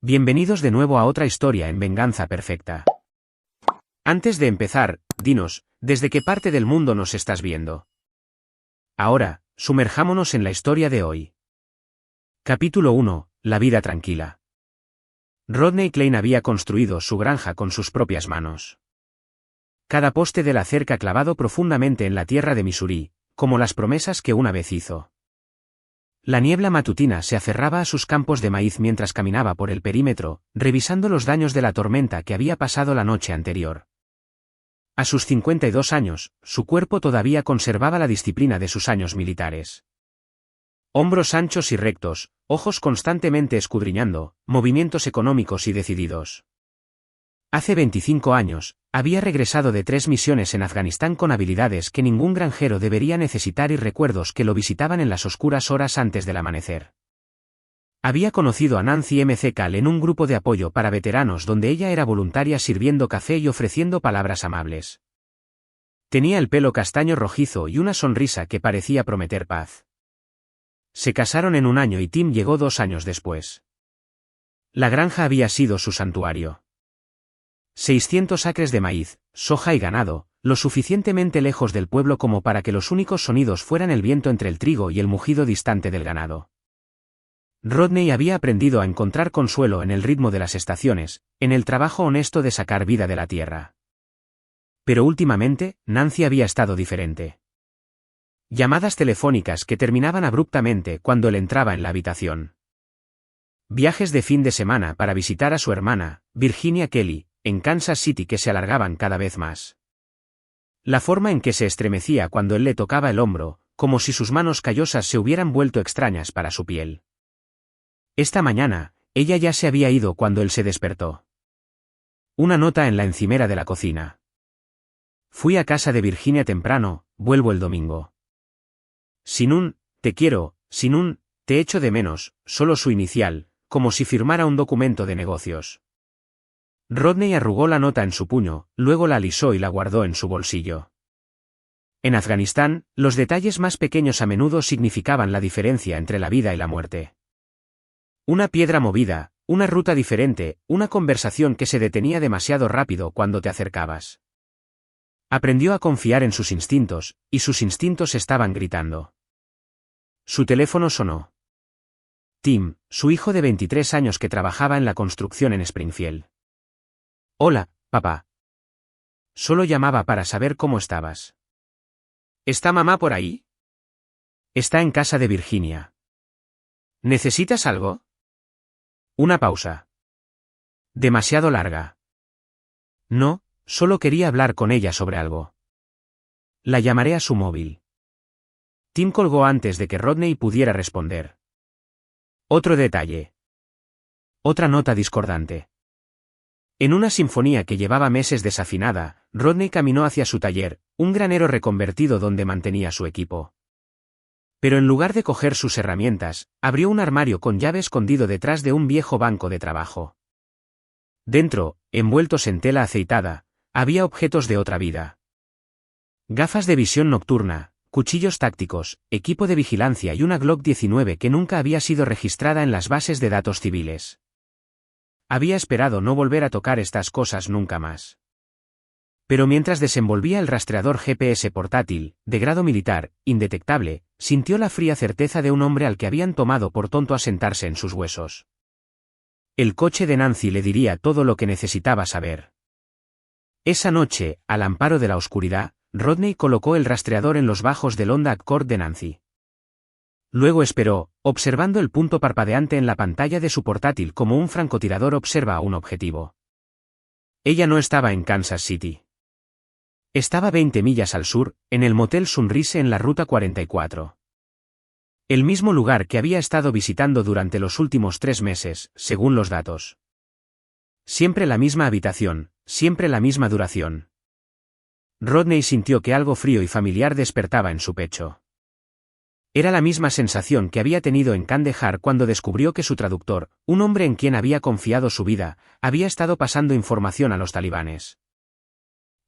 Bienvenidos de nuevo a otra historia en Venganza Perfecta. Antes de empezar, dinos, ¿desde qué parte del mundo nos estás viendo? Ahora, sumerjámonos en la historia de hoy. Capítulo 1. La vida tranquila. Rodney Klein había construido su granja con sus propias manos. Cada poste de la cerca clavado profundamente en la tierra de Missouri, como las promesas que una vez hizo. La niebla matutina se aferraba a sus campos de maíz mientras caminaba por el perímetro, revisando los daños de la tormenta que había pasado la noche anterior. A sus 52 años, su cuerpo todavía conservaba la disciplina de sus años militares. Hombros anchos y rectos, ojos constantemente escudriñando, movimientos económicos y decididos. Hace 25 años, había regresado de 3 misiones en Afganistán con habilidades que ningún granjero debería necesitar y recuerdos que lo visitaban en las oscuras horas antes del amanecer. Había conocido a Nancy M. Cal en un grupo de apoyo para veteranos donde ella era voluntaria sirviendo café y ofreciendo palabras amables. Tenía el pelo castaño rojizo y una sonrisa que parecía prometer paz. Se casaron en un año y Tim llegó 2 años después. La granja había sido su santuario. 600 acres de maíz, soja y ganado, lo suficientemente lejos del pueblo como para que los únicos sonidos fueran el viento entre el trigo y el mugido distante del ganado. Rodney había aprendido a encontrar consuelo en el ritmo de las estaciones, en el trabajo honesto de sacar vida de la tierra. Pero últimamente, Nancy había estado diferente. Llamadas telefónicas que terminaban abruptamente cuando él entraba en la habitación. Viajes de fin de semana para visitar a su hermana, Virginia Kelly, en Kansas City que se alargaban cada vez más. La forma en que se estremecía cuando él le tocaba el hombro, como si sus manos callosas se hubieran vuelto extrañas para su piel. Esta mañana, ella ya se había ido cuando él se despertó. Una nota en la encimera de la cocina. Fui a casa de Virginia temprano, vuelvo el domingo. Sin un, te quiero, sin un, te echo de menos, solo su inicial, como si firmara un documento de negocios. Rodney arrugó la nota en su puño, luego la alisó y la guardó en su bolsillo. En Afganistán, los detalles más pequeños a menudo significaban la diferencia entre la vida y la muerte. Una piedra movida, una ruta diferente, una conversación que se detenía demasiado rápido cuando te acercabas. Aprendió a confiar en sus instintos, y sus instintos estaban gritando. Su teléfono sonó. Tim, su hijo de 23 años que trabajaba en la construcción en Springfield. Hola, papá. Solo llamaba para saber cómo estabas. ¿Está mamá por ahí? Está en casa de Virginia. ¿Necesitas algo? Una pausa. Demasiado larga. No, solo quería hablar con ella sobre algo. La llamaré a su móvil. Tim colgó antes de que Rodney pudiera responder. Otro detalle. Otra nota discordante. En una sinfonía que llevaba meses desafinada, Rodney caminó hacia su taller, un granero reconvertido donde mantenía su equipo. Pero en lugar de coger sus herramientas, abrió un armario con llave escondido detrás de un viejo banco de trabajo. Dentro, envueltos en tela aceitada, había objetos de otra vida. Gafas de visión nocturna, cuchillos tácticos, equipo de vigilancia y una Glock 19 que nunca había sido registrada en las bases de datos civiles. Había esperado no volver a tocar estas cosas nunca más. Pero mientras desenvolvía el rastreador GPS portátil, de grado militar, indetectable, sintió la fría certeza de un hombre al que habían tomado por tonto a sentarse en sus huesos. El coche de Nancy le diría todo lo que necesitaba saber. Esa noche, al amparo de la oscuridad, Rodney colocó el rastreador en los bajos del Honda Accord de Nancy. Luego esperó, observando el punto parpadeante en la pantalla de su portátil como un francotirador observa a un objetivo. Ella no estaba en Kansas City. Estaba 20 millas al sur, en el Motel Sunrise en la Ruta 44. El mismo lugar que había estado visitando durante los últimos 3 meses, según los datos. Siempre la misma habitación, siempre la misma duración. Rodney sintió que algo frío y familiar despertaba en su pecho. Era la misma sensación que había tenido en Kandahar cuando descubrió que su traductor, un hombre en quien había confiado su vida, había estado pasando información a los talibanes.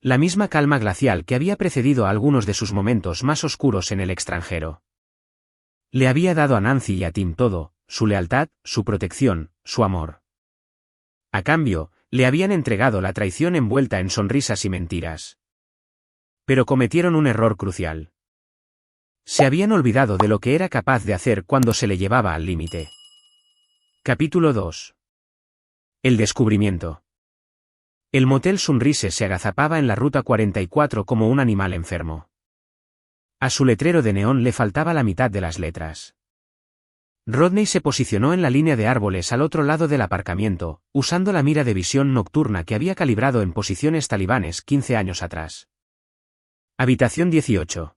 La misma calma glacial que había precedido a algunos de sus momentos más oscuros en el extranjero. Le había dado a Nancy y a Tim todo, su lealtad, su protección, su amor. A cambio, le habían entregado la traición envuelta en sonrisas y mentiras. Pero cometieron un error crucial. Se habían olvidado de lo que era capaz de hacer cuando se le llevaba al límite. Capítulo 2. El descubrimiento. El motel Sunrise se agazapaba en la ruta 44 como un animal enfermo. A su letrero de neón le faltaba la mitad de las letras. Rodney se posicionó en la línea de árboles al otro lado del aparcamiento, usando la mira de visión nocturna que había calibrado en posiciones talibanes 15 años atrás. Habitación 18.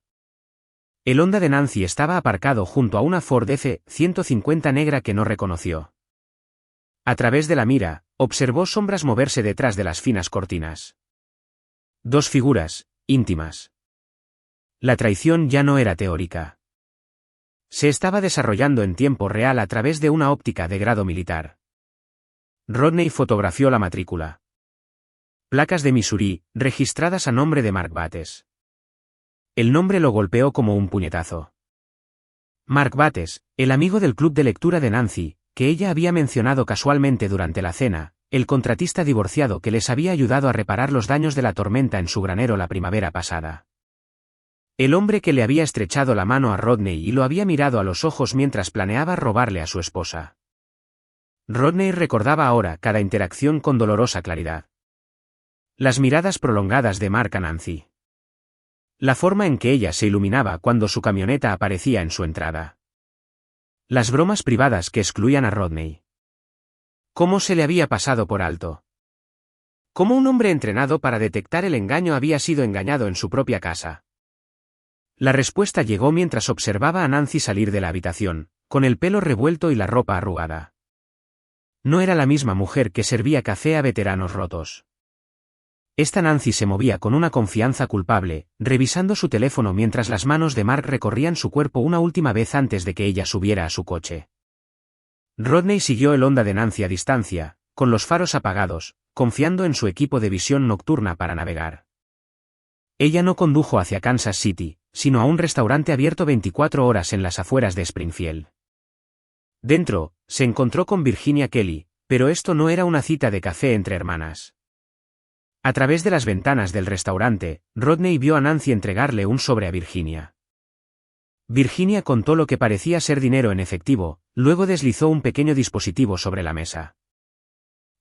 El Honda de Nancy estaba aparcado junto a una Ford F-150 negra que no reconoció. A través de la mira, observó sombras moverse detrás de las finas cortinas. Dos figuras, íntimas. La traición ya no era teórica. Se estaba desarrollando en tiempo real a través de una óptica de grado militar. Rodney fotografió la matrícula. Placas de Missouri, registradas a nombre de Mark Bates. El nombre lo golpeó como un puñetazo. Mark Bates, el amigo del club de lectura de Nancy, que ella había mencionado casualmente durante la cena, el contratista divorciado que les había ayudado a reparar los daños de la tormenta en su granero la primavera pasada. El hombre que le había estrechado la mano a Rodney y lo había mirado a los ojos mientras planeaba robarle a su esposa. Rodney recordaba ahora cada interacción con dolorosa claridad. Las miradas prolongadas de Mark a Nancy. La forma en que ella se iluminaba cuando su camioneta aparecía en su entrada. Las bromas privadas que excluían a Rodney. ¿Cómo se le había pasado por alto? ¿Cómo un hombre entrenado para detectar el engaño había sido engañado en su propia casa? La respuesta llegó mientras observaba a Nancy salir de la habitación, con el pelo revuelto y la ropa arrugada. No era la misma mujer que servía café a veteranos rotos. Esta Nancy se movía con una confianza culpable, revisando su teléfono mientras las manos de Mark recorrían su cuerpo una última vez antes de que ella subiera a su coche. Rodney siguió el Honda de Nancy a distancia, con los faros apagados, confiando en su equipo de visión nocturna para navegar. Ella no condujo hacia Kansas City, sino a un restaurante abierto 24 horas en las afueras de Springfield. Dentro, se encontró con Virginia Kelly, pero esto no era una cita de café entre hermanas. A través de las ventanas del restaurante, Rodney vio a Nancy entregarle un sobre a Virginia. Virginia contó lo que parecía ser dinero en efectivo, luego deslizó un pequeño dispositivo sobre la mesa.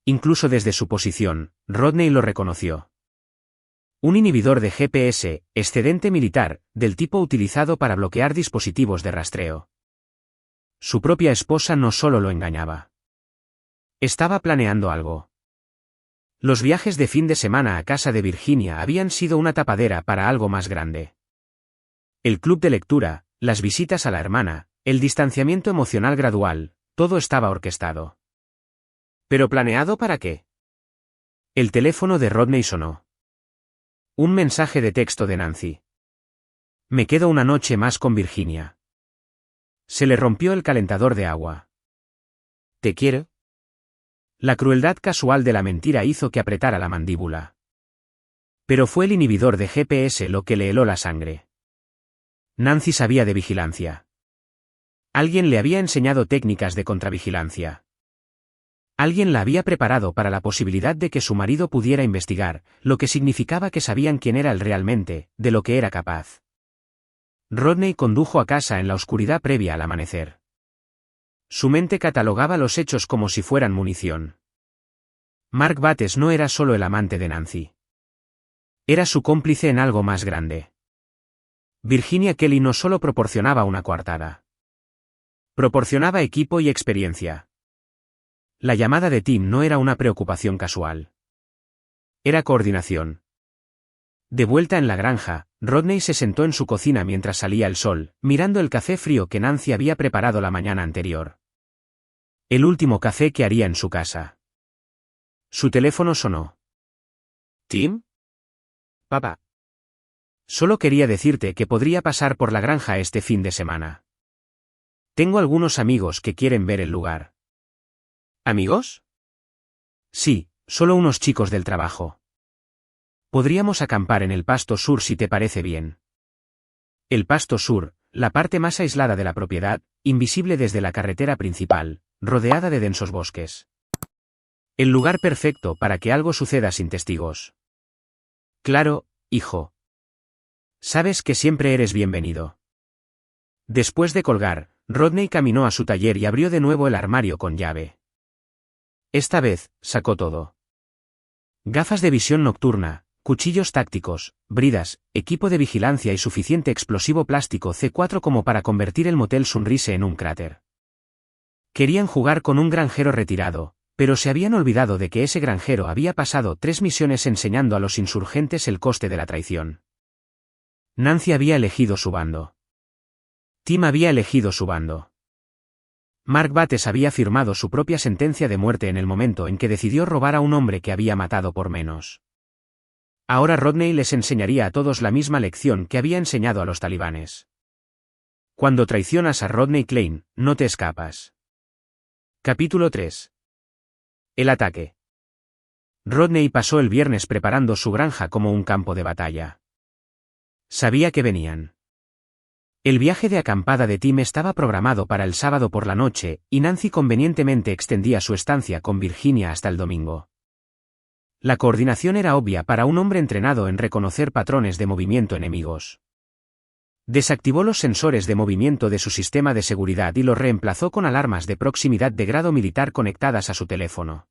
Incluso desde su posición, Rodney lo reconoció. Un inhibidor de GPS, excedente militar, del tipo utilizado para bloquear dispositivos de rastreo. Su propia esposa no solo lo engañaba. Estaba planeando algo. Los viajes de fin de semana a casa de Virginia habían sido una tapadera para algo más grande. El club de lectura, las visitas a la hermana, el distanciamiento emocional gradual, todo estaba orquestado. ¿Pero planeado para qué? El teléfono de Rodney sonó. Un mensaje de texto de Nancy. Me quedo una noche más con Virginia. Se le rompió el calentador de agua. ¿Te quiero? La crueldad casual de la mentira hizo que apretara la mandíbula. Pero fue el inhibidor de GPS lo que le heló la sangre. Nancy sabía de vigilancia. Alguien le había enseñado técnicas de contravigilancia. Alguien la había preparado para la posibilidad de que su marido pudiera investigar, lo que significaba que sabían quién era él realmente, de lo que era capaz. Rodney condujo a casa en la oscuridad previa al amanecer. Su mente catalogaba los hechos como si fueran munición. Mark Bates no era solo el amante de Nancy. Era su cómplice en algo más grande. Virginia Kelly no solo proporcionaba una coartada. Proporcionaba equipo y experiencia. La llamada de Tim no era una preocupación casual. Era coordinación. De vuelta en la granja, Rodney se sentó en su cocina mientras salía el sol, mirando el café frío que Nancy había preparado la mañana anterior. El último café que haría en su casa. Su teléfono sonó. ¿Tim? Papá. Solo quería decirte que podría pasar por la granja este fin de semana. Tengo algunos amigos que quieren ver el lugar. ¿Amigos? Sí, solo unos chicos del trabajo. Podríamos acampar en el pasto sur si te parece bien. El pasto sur, la parte más aislada de la propiedad, invisible desde la carretera principal, rodeada de densos bosques. El lugar perfecto para que algo suceda sin testigos. Claro, hijo. Sabes que siempre eres bienvenido. Después de colgar, Rodney caminó a su taller y abrió de nuevo el armario con llave. Esta vez, sacó todo. Gafas de visión nocturna, cuchillos tácticos, bridas, equipo de vigilancia y suficiente explosivo plástico C4 como para convertir el Motel Sunrise en un cráter. Querían jugar con un granjero retirado, pero se habían olvidado de que ese granjero había pasado 3 misiones enseñando a los insurgentes el coste de la traición. Nancy había elegido su bando. Tim había elegido su bando. Mark Bates había firmado su propia sentencia de muerte en el momento en que decidió robar a un hombre que había matado por menos. Ahora Rodney les enseñaría a todos la misma lección que había enseñado a los talibanes. Cuando traicionas a Rodney Klein, no te escapas. Capítulo 3. El ataque. Rodney pasó el viernes preparando su granja como un campo de batalla. Sabía que venían. El viaje de acampada de Tim estaba programado para el sábado por la noche, y Nancy convenientemente extendía su estancia con Virginia hasta el domingo. La coordinación era obvia para un hombre entrenado en reconocer patrones de movimiento enemigos. Desactivó los sensores de movimiento de su sistema de seguridad y los reemplazó con alarmas de proximidad de grado militar conectadas a su teléfono.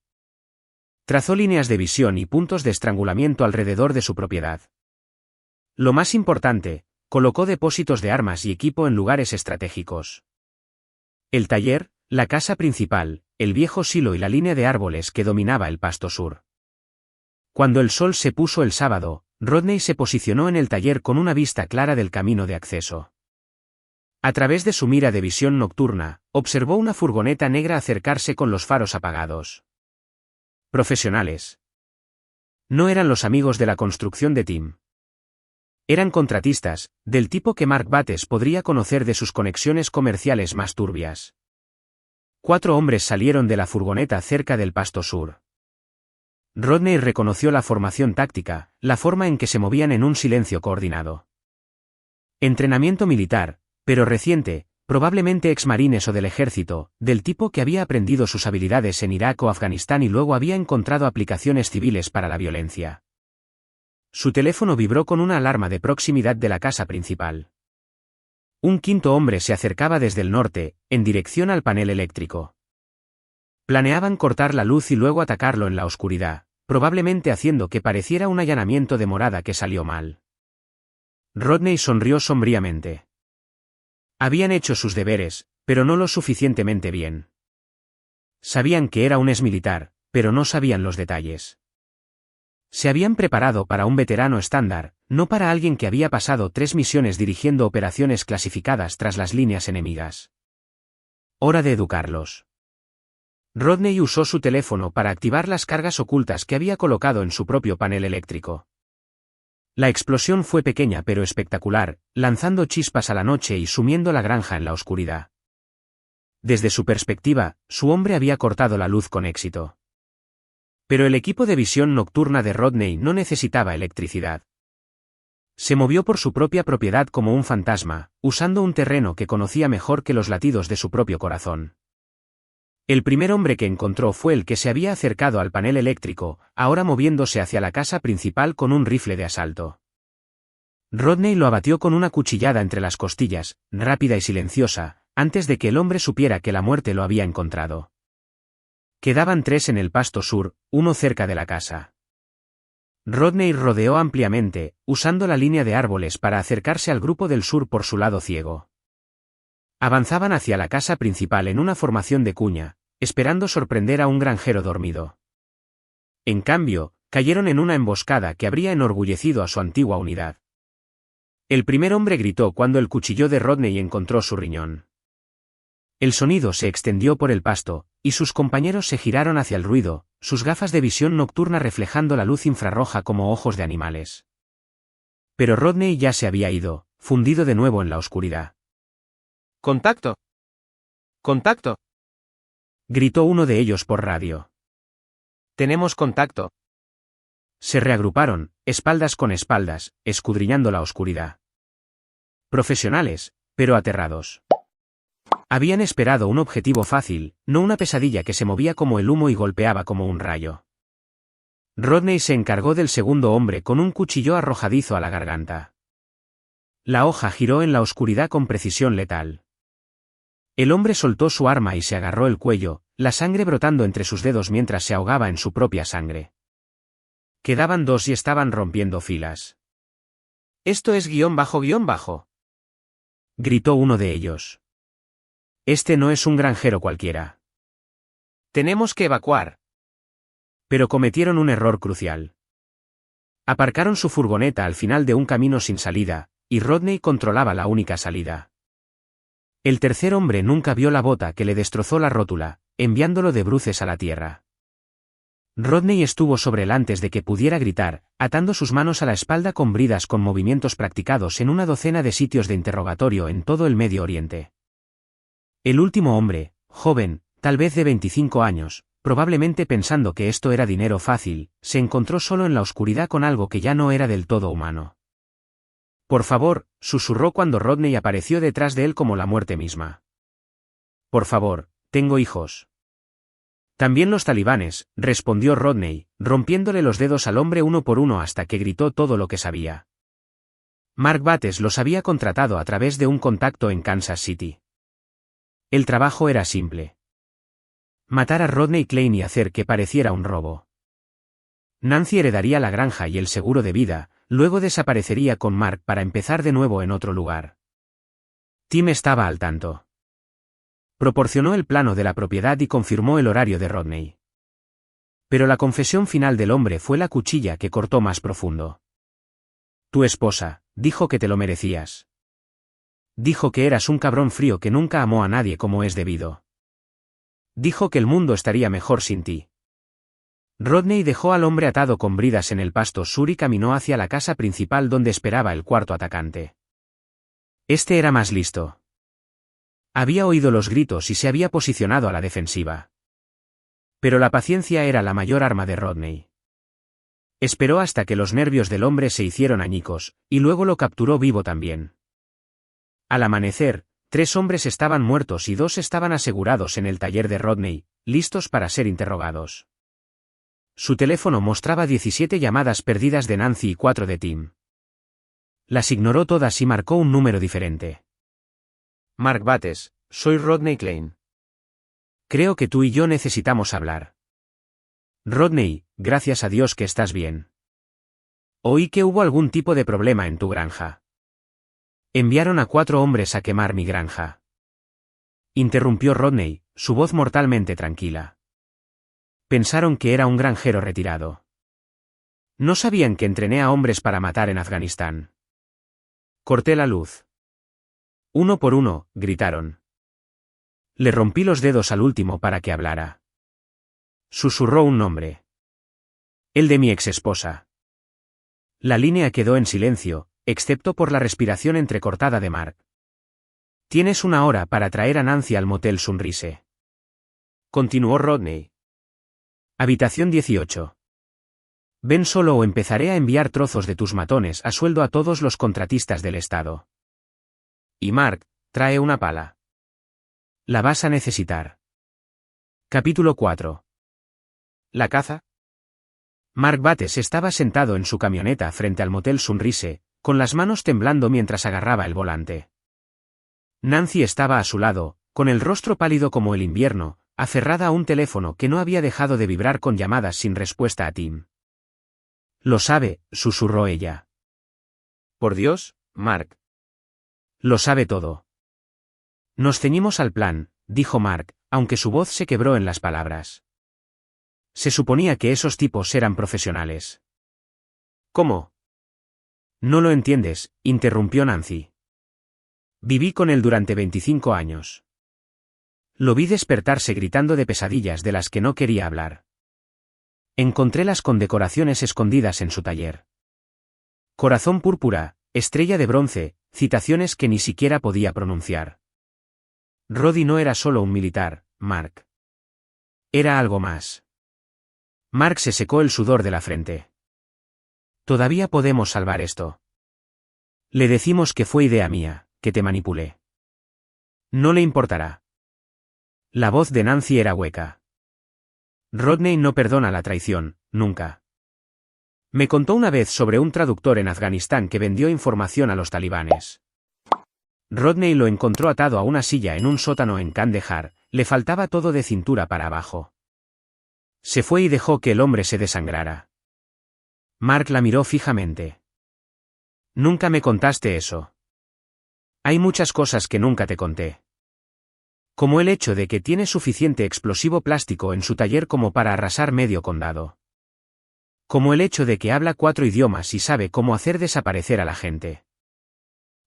Trazó líneas de visión y puntos de estrangulamiento alrededor de su propiedad. Lo más importante, colocó depósitos de armas y equipo en lugares estratégicos. El taller, la casa principal, el viejo silo y la línea de árboles que dominaba el pasto sur. Cuando el sol se puso el sábado, Rodney se posicionó en el taller con una vista clara del camino de acceso. A través de su mira de visión nocturna, observó una furgoneta negra acercarse con los faros apagados. Profesionales. No eran los amigos de la construcción de Tim. Eran contratistas, del tipo que Mark Bates podría conocer de sus conexiones comerciales más turbias. 4 hombres salieron de la furgoneta cerca del pasto sur. Rodney reconoció la formación táctica, la forma en que se movían en un silencio coordinado. Entrenamiento militar, pero reciente, probablemente exmarines o del ejército, del tipo que había aprendido sus habilidades en Irak o Afganistán y luego había encontrado aplicaciones civiles para la violencia. Su teléfono vibró con una alarma de proximidad de la casa principal. Un 5.º hombre se acercaba desde el norte, en dirección al panel eléctrico. Planeaban cortar la luz y luego atacarlo en la oscuridad, probablemente haciendo que pareciera un allanamiento de morada que salió mal. Rodney sonrió sombríamente. Habían hecho sus deberes, pero no lo suficientemente bien. Sabían que era un exmilitar, pero no sabían los detalles. Se habían preparado para un veterano estándar, no para alguien que había pasado 3 misiones dirigiendo operaciones clasificadas tras las líneas enemigas. Hora de educarlos. Rodney usó su teléfono para activar las cargas ocultas que había colocado en su propio panel eléctrico. La explosión fue pequeña pero espectacular, lanzando chispas a la noche y sumiendo la granja en la oscuridad. Desde su perspectiva, su hombre había cortado la luz con éxito. Pero el equipo de visión nocturna de Rodney no necesitaba electricidad. Se movió por su propia propiedad como un fantasma, usando un terreno que conocía mejor que los latidos de su propio corazón. El primer hombre que encontró fue el que se había acercado al panel eléctrico, ahora moviéndose hacia la casa principal con un rifle de asalto. Rodney lo abatió con una cuchillada entre las costillas, rápida y silenciosa, antes de que el hombre supiera que la muerte lo había encontrado. Quedaban 3 en el pasto sur, uno cerca de la casa. Rodney rodeó ampliamente, usando la línea de árboles para acercarse al grupo del sur por su lado ciego. Avanzaban hacia la casa principal en una formación de cuña, esperando sorprender a un granjero dormido. En cambio, cayeron en una emboscada que habría enorgullecido a su antigua unidad. El primer hombre gritó cuando el cuchillo de Rodney encontró su riñón. El sonido se extendió por el pasto, y sus compañeros se giraron hacia el ruido, sus gafas de visión nocturna reflejando la luz infrarroja como ojos de animales. Pero Rodney ya se había ido, fundido de nuevo en la oscuridad. ¡Contacto! ¡Contacto! Gritó uno de ellos por radio. Tenemos contacto. Se reagruparon, espaldas con espaldas, escudriñando la oscuridad. Profesionales, pero aterrados. Habían esperado un objetivo fácil, no una pesadilla que se movía como el humo y golpeaba como un rayo. Rodney se encargó del segundo hombre con un cuchillo arrojadizo a la garganta. La hoja giró en la oscuridad con precisión letal. El hombre soltó su arma y se agarró el cuello, la sangre brotando entre sus dedos mientras se ahogaba en su propia sangre. Quedaban dos y estaban rompiendo filas. Esto es guión bajo. Gritó uno de ellos. Este no es un granjero cualquiera. Tenemos que evacuar. Pero cometieron un error crucial. Aparcaron su furgoneta al final de un camino sin salida, y Rodney controlaba la única salida. El tercer hombre nunca vio la bota que le destrozó la rótula, enviándolo de bruces a la tierra. Rodney estuvo sobre él antes de que pudiera gritar, atando sus manos a la espalda con bridas con movimientos practicados en una docena de sitios de interrogatorio en todo el Medio Oriente. El último hombre, joven, tal vez de 25 años, probablemente pensando que esto era dinero fácil, se encontró solo en la oscuridad con algo que ya no era del todo humano. Por favor, susurró cuando Rodney apareció detrás de él como la muerte misma. Por favor, tengo hijos. También los talibanes, respondió Rodney, rompiéndole los dedos al hombre uno por uno hasta que gritó todo lo que sabía. Mark Bates los había contratado a través de un contacto en Kansas City. El trabajo era simple. Matar a Rodney Klein y hacer que pareciera un robo. Nancy heredaría la granja y el seguro de vida, luego desaparecería con Mark para empezar de nuevo en otro lugar. Tim estaba al tanto. Proporcionó el plano de la propiedad y confirmó el horario de Rodney. Pero la confesión final del hombre fue la cuchilla que cortó más profundo. Tu esposa, dijo que te lo merecías. Dijo que eras un cabrón frío que nunca amó a nadie como es debido. Dijo que el mundo estaría mejor sin ti. Rodney dejó al hombre atado con bridas en el pasto sur y caminó hacia la casa principal donde esperaba el cuarto atacante. Este era más listo. Había oído los gritos y se había posicionado a la defensiva. Pero la paciencia era la mayor arma de Rodney. Esperó hasta que los nervios del hombre se hicieron añicos, y luego lo capturó vivo también. Al amanecer, 3 hombres estaban muertos y 2 estaban asegurados en el taller de Rodney, listos para ser interrogados. Su teléfono mostraba 17 llamadas perdidas de Nancy y 4 de Tim. Las ignoró todas y marcó un número diferente. Mark Bates, soy Rodney Klein. Creo que tú y yo necesitamos hablar. Rodney, gracias a Dios que estás bien. Oí que hubo algún tipo de problema en tu granja. Enviaron a 4 hombres a quemar mi granja. Interrumpió Rodney, su voz mortalmente tranquila. Pensaron que era un granjero retirado. No sabían que entrené a hombres para matar en Afganistán. Corté la luz. Uno por uno, gritaron. Le rompí los dedos al último para que hablara. Susurró un nombre. El de mi exesposa. La línea quedó en silencio, excepto por la respiración entrecortada de Mark. Tienes 1 hora para traer a Nancy al motel Sunrise. Continuó Rodney. Habitación 18. Ven solo o empezaré a enviar trozos de tus matones a sueldo a todos los contratistas del estado. Y Mark, trae una pala. La vas a necesitar. Capítulo 4. ¿La caza? Mark Bates estaba sentado en su camioneta frente al motel Sunrise, con las manos temblando mientras agarraba el volante. Nancy estaba a su lado, con el rostro pálido como el invierno, aferrada a un teléfono que no había dejado de vibrar con llamadas sin respuesta a Tim. Lo sabe, susurró ella. Por Dios, Mark. Lo sabe todo. Nos ceñimos al plan, dijo Mark, aunque su voz se quebró en las palabras. Se suponía que esos tipos eran profesionales. ¿Cómo? No lo entiendes, interrumpió Nancy. Viví con él durante 25 años. Lo vi despertarse gritando de pesadillas de las que no quería hablar. Encontré las condecoraciones escondidas en su taller. Corazón púrpura, estrella de bronce, citaciones que ni siquiera podía pronunciar. Roddy no era solo un militar, Mark. Era algo más. Mark se secó el sudor de la frente. Todavía podemos salvar esto. Le decimos que fue idea mía, que te manipulé. No le importará. La voz de Nancy era hueca. Rodney no perdona la traición, nunca. Me contó una vez sobre un traductor en Afganistán que vendió información a los talibanes. Rodney lo encontró atado a una silla en un sótano en Kandahar, le faltaba todo de cintura para abajo. Se fue y dejó que el hombre se desangrara. Mark la miró fijamente. Nunca me contaste eso. Hay muchas cosas que nunca te conté. Como el hecho de que tiene suficiente explosivo plástico en su taller como para arrasar medio condado. Como el hecho de que habla 4 idiomas y sabe cómo hacer desaparecer a la gente.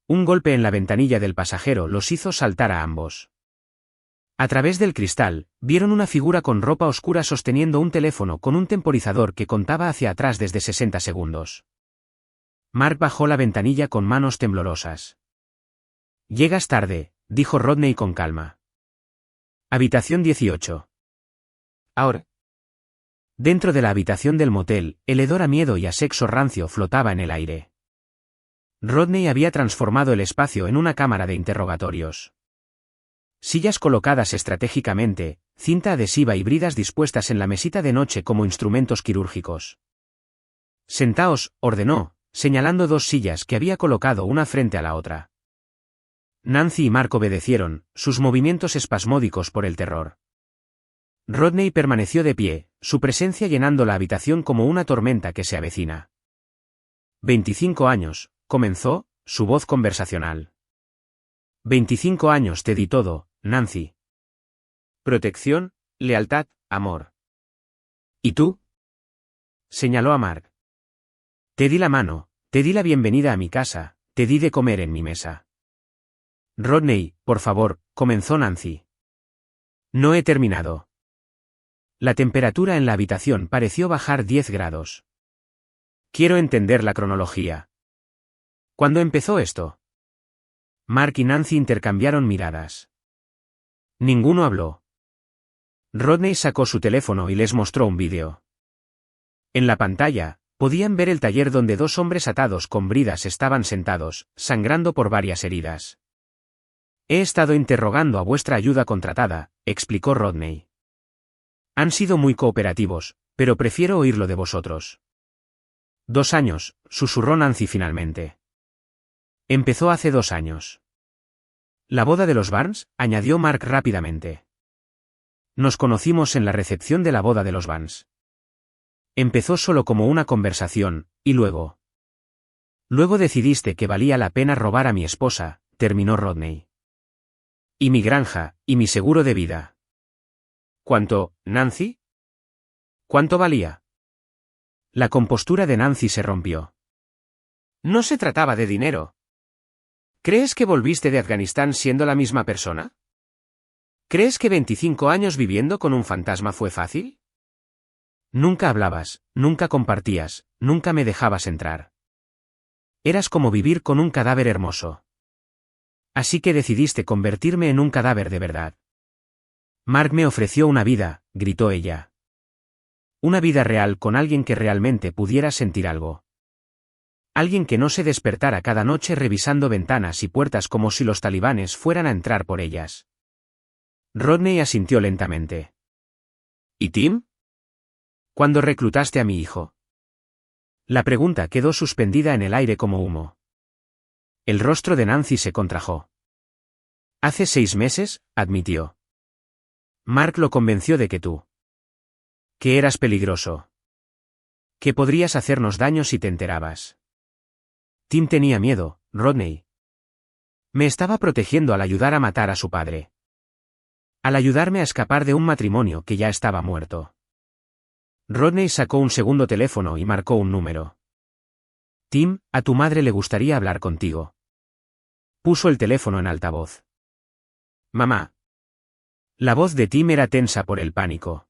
Un golpe en la ventanilla del pasajero los hizo saltar a ambos. A través del cristal, vieron una figura con ropa oscura sosteniendo un teléfono con un temporizador que contaba hacia atrás desde 60 segundos. Mark bajó la ventanilla con manos temblorosas. Llegas tarde, dijo Rodney con calma. Habitación 18. Ahora. Dentro de la habitación del motel, el hedor a miedo y a sexo rancio flotaba en el aire. Rodney había transformado el espacio en una cámara de interrogatorios. Sillas colocadas estratégicamente, cinta adhesiva y bridas dispuestas en la mesita de noche como instrumentos quirúrgicos. Sentaos, ordenó, señalando 2 sillas que había colocado una frente a la otra. Nancy y Mark obedecieron, sus movimientos espasmódicos por el terror. Rodney permaneció de pie, su presencia llenando la habitación como una tormenta que se avecina. 25 años, comenzó, su voz conversacional. 25 años te di todo, Nancy. Protección, lealtad, amor. ¿Y tú? Señaló a Mark. Te di la mano, te di la bienvenida a mi casa, te di de comer en mi mesa. Rodney, por favor, comenzó Nancy. No he terminado. La temperatura en la habitación pareció bajar 10 grados. Quiero entender la cronología. ¿Cuándo empezó esto? Mark y Nancy intercambiaron miradas. Ninguno habló. Rodney sacó su teléfono y les mostró un vídeo. En la pantalla, podían ver el taller donde 2 hombres atados con bridas estaban sentados, sangrando por varias heridas. He estado interrogando a vuestra ayuda contratada, explicó Rodney. Han sido muy cooperativos, pero prefiero oírlo de vosotros. 2 años, susurró Nancy finalmente. Empezó hace 2 años. La boda de los Barnes, añadió Mark rápidamente. Nos conocimos en la recepción de la boda de los Barnes. Empezó solo como una conversación, y luego. Luego decidiste que valía la pena robar a mi esposa, terminó Rodney. Y mi granja, y mi seguro de vida. ¿Cuánto, Nancy? ¿Cuánto valía? La compostura de Nancy se rompió. No se trataba de dinero. ¿Crees que volviste de Afganistán siendo la misma persona? ¿Crees que 25 años viviendo con un fantasma fue fácil? Nunca hablabas, nunca compartías, nunca me dejabas entrar. Eras como vivir con un cadáver hermoso. Así que decidiste convertirme en un cadáver de verdad. Mark me ofreció una vida, gritó ella. Una vida real con alguien que realmente pudiera sentir algo. Alguien que no se despertara cada noche revisando ventanas y puertas como si los talibanes fueran a entrar por ellas. Rodney asintió lentamente. ¿Y Tim? ¿Cuándo reclutaste a mi hijo? La pregunta quedó suspendida en el aire como humo. El rostro de Nancy se contrajo. Hace 6 meses, admitió. Mark lo convenció de que tú. Que eras peligroso. Que podrías hacernos daño si te enterabas. Tim tenía miedo, Rodney. Me estaba protegiendo al ayudar a matar a su padre. Al ayudarme a escapar de un matrimonio que ya estaba muerto. Rodney sacó un segundo teléfono y marcó un número. Tim, a tu madre le gustaría hablar contigo. Puso el teléfono en altavoz. Mamá. La voz de Tim era tensa por el pánico.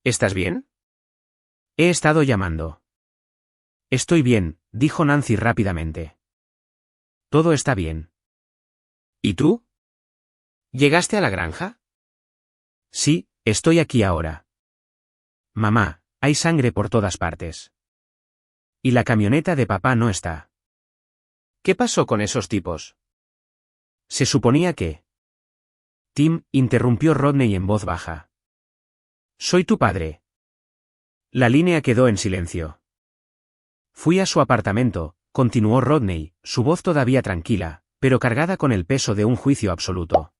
¿Estás bien? He estado llamando. Estoy bien, dijo Nancy rápidamente. Todo está bien. ¿Y tú? ¿Llegaste a la granja? Sí, estoy aquí ahora. Mamá, hay sangre por todas partes. Y la camioneta de papá no está. ¿Qué pasó con esos tipos? Se suponía que... Tim, interrumpió Rodney en voz baja. Soy tu padre. La línea quedó en silencio. Fui a su apartamento, continuó Rodney, su voz todavía tranquila, pero cargada con el peso de un juicio absoluto.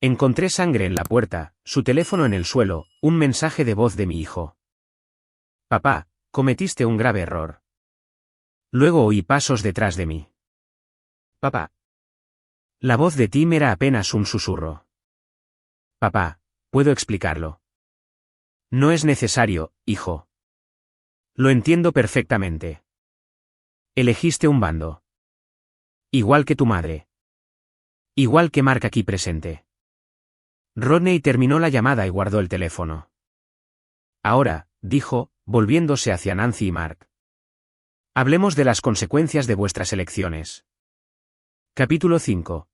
Encontré sangre en la puerta, su teléfono en el suelo, un mensaje de voz de mi hijo. Papá, cometiste un grave error. Luego oí pasos detrás de mí. Papá. La voz de Tim era apenas un susurro. Papá, puedo explicarlo. No es necesario, hijo. Lo entiendo perfectamente. Elegiste un bando. Igual que tu madre. Igual que Mark aquí presente. Rodney terminó la llamada y guardó el teléfono. Ahora, dijo, volviéndose hacia Nancy y Mark. Hablemos de las consecuencias de vuestras elecciones. Capítulo 5.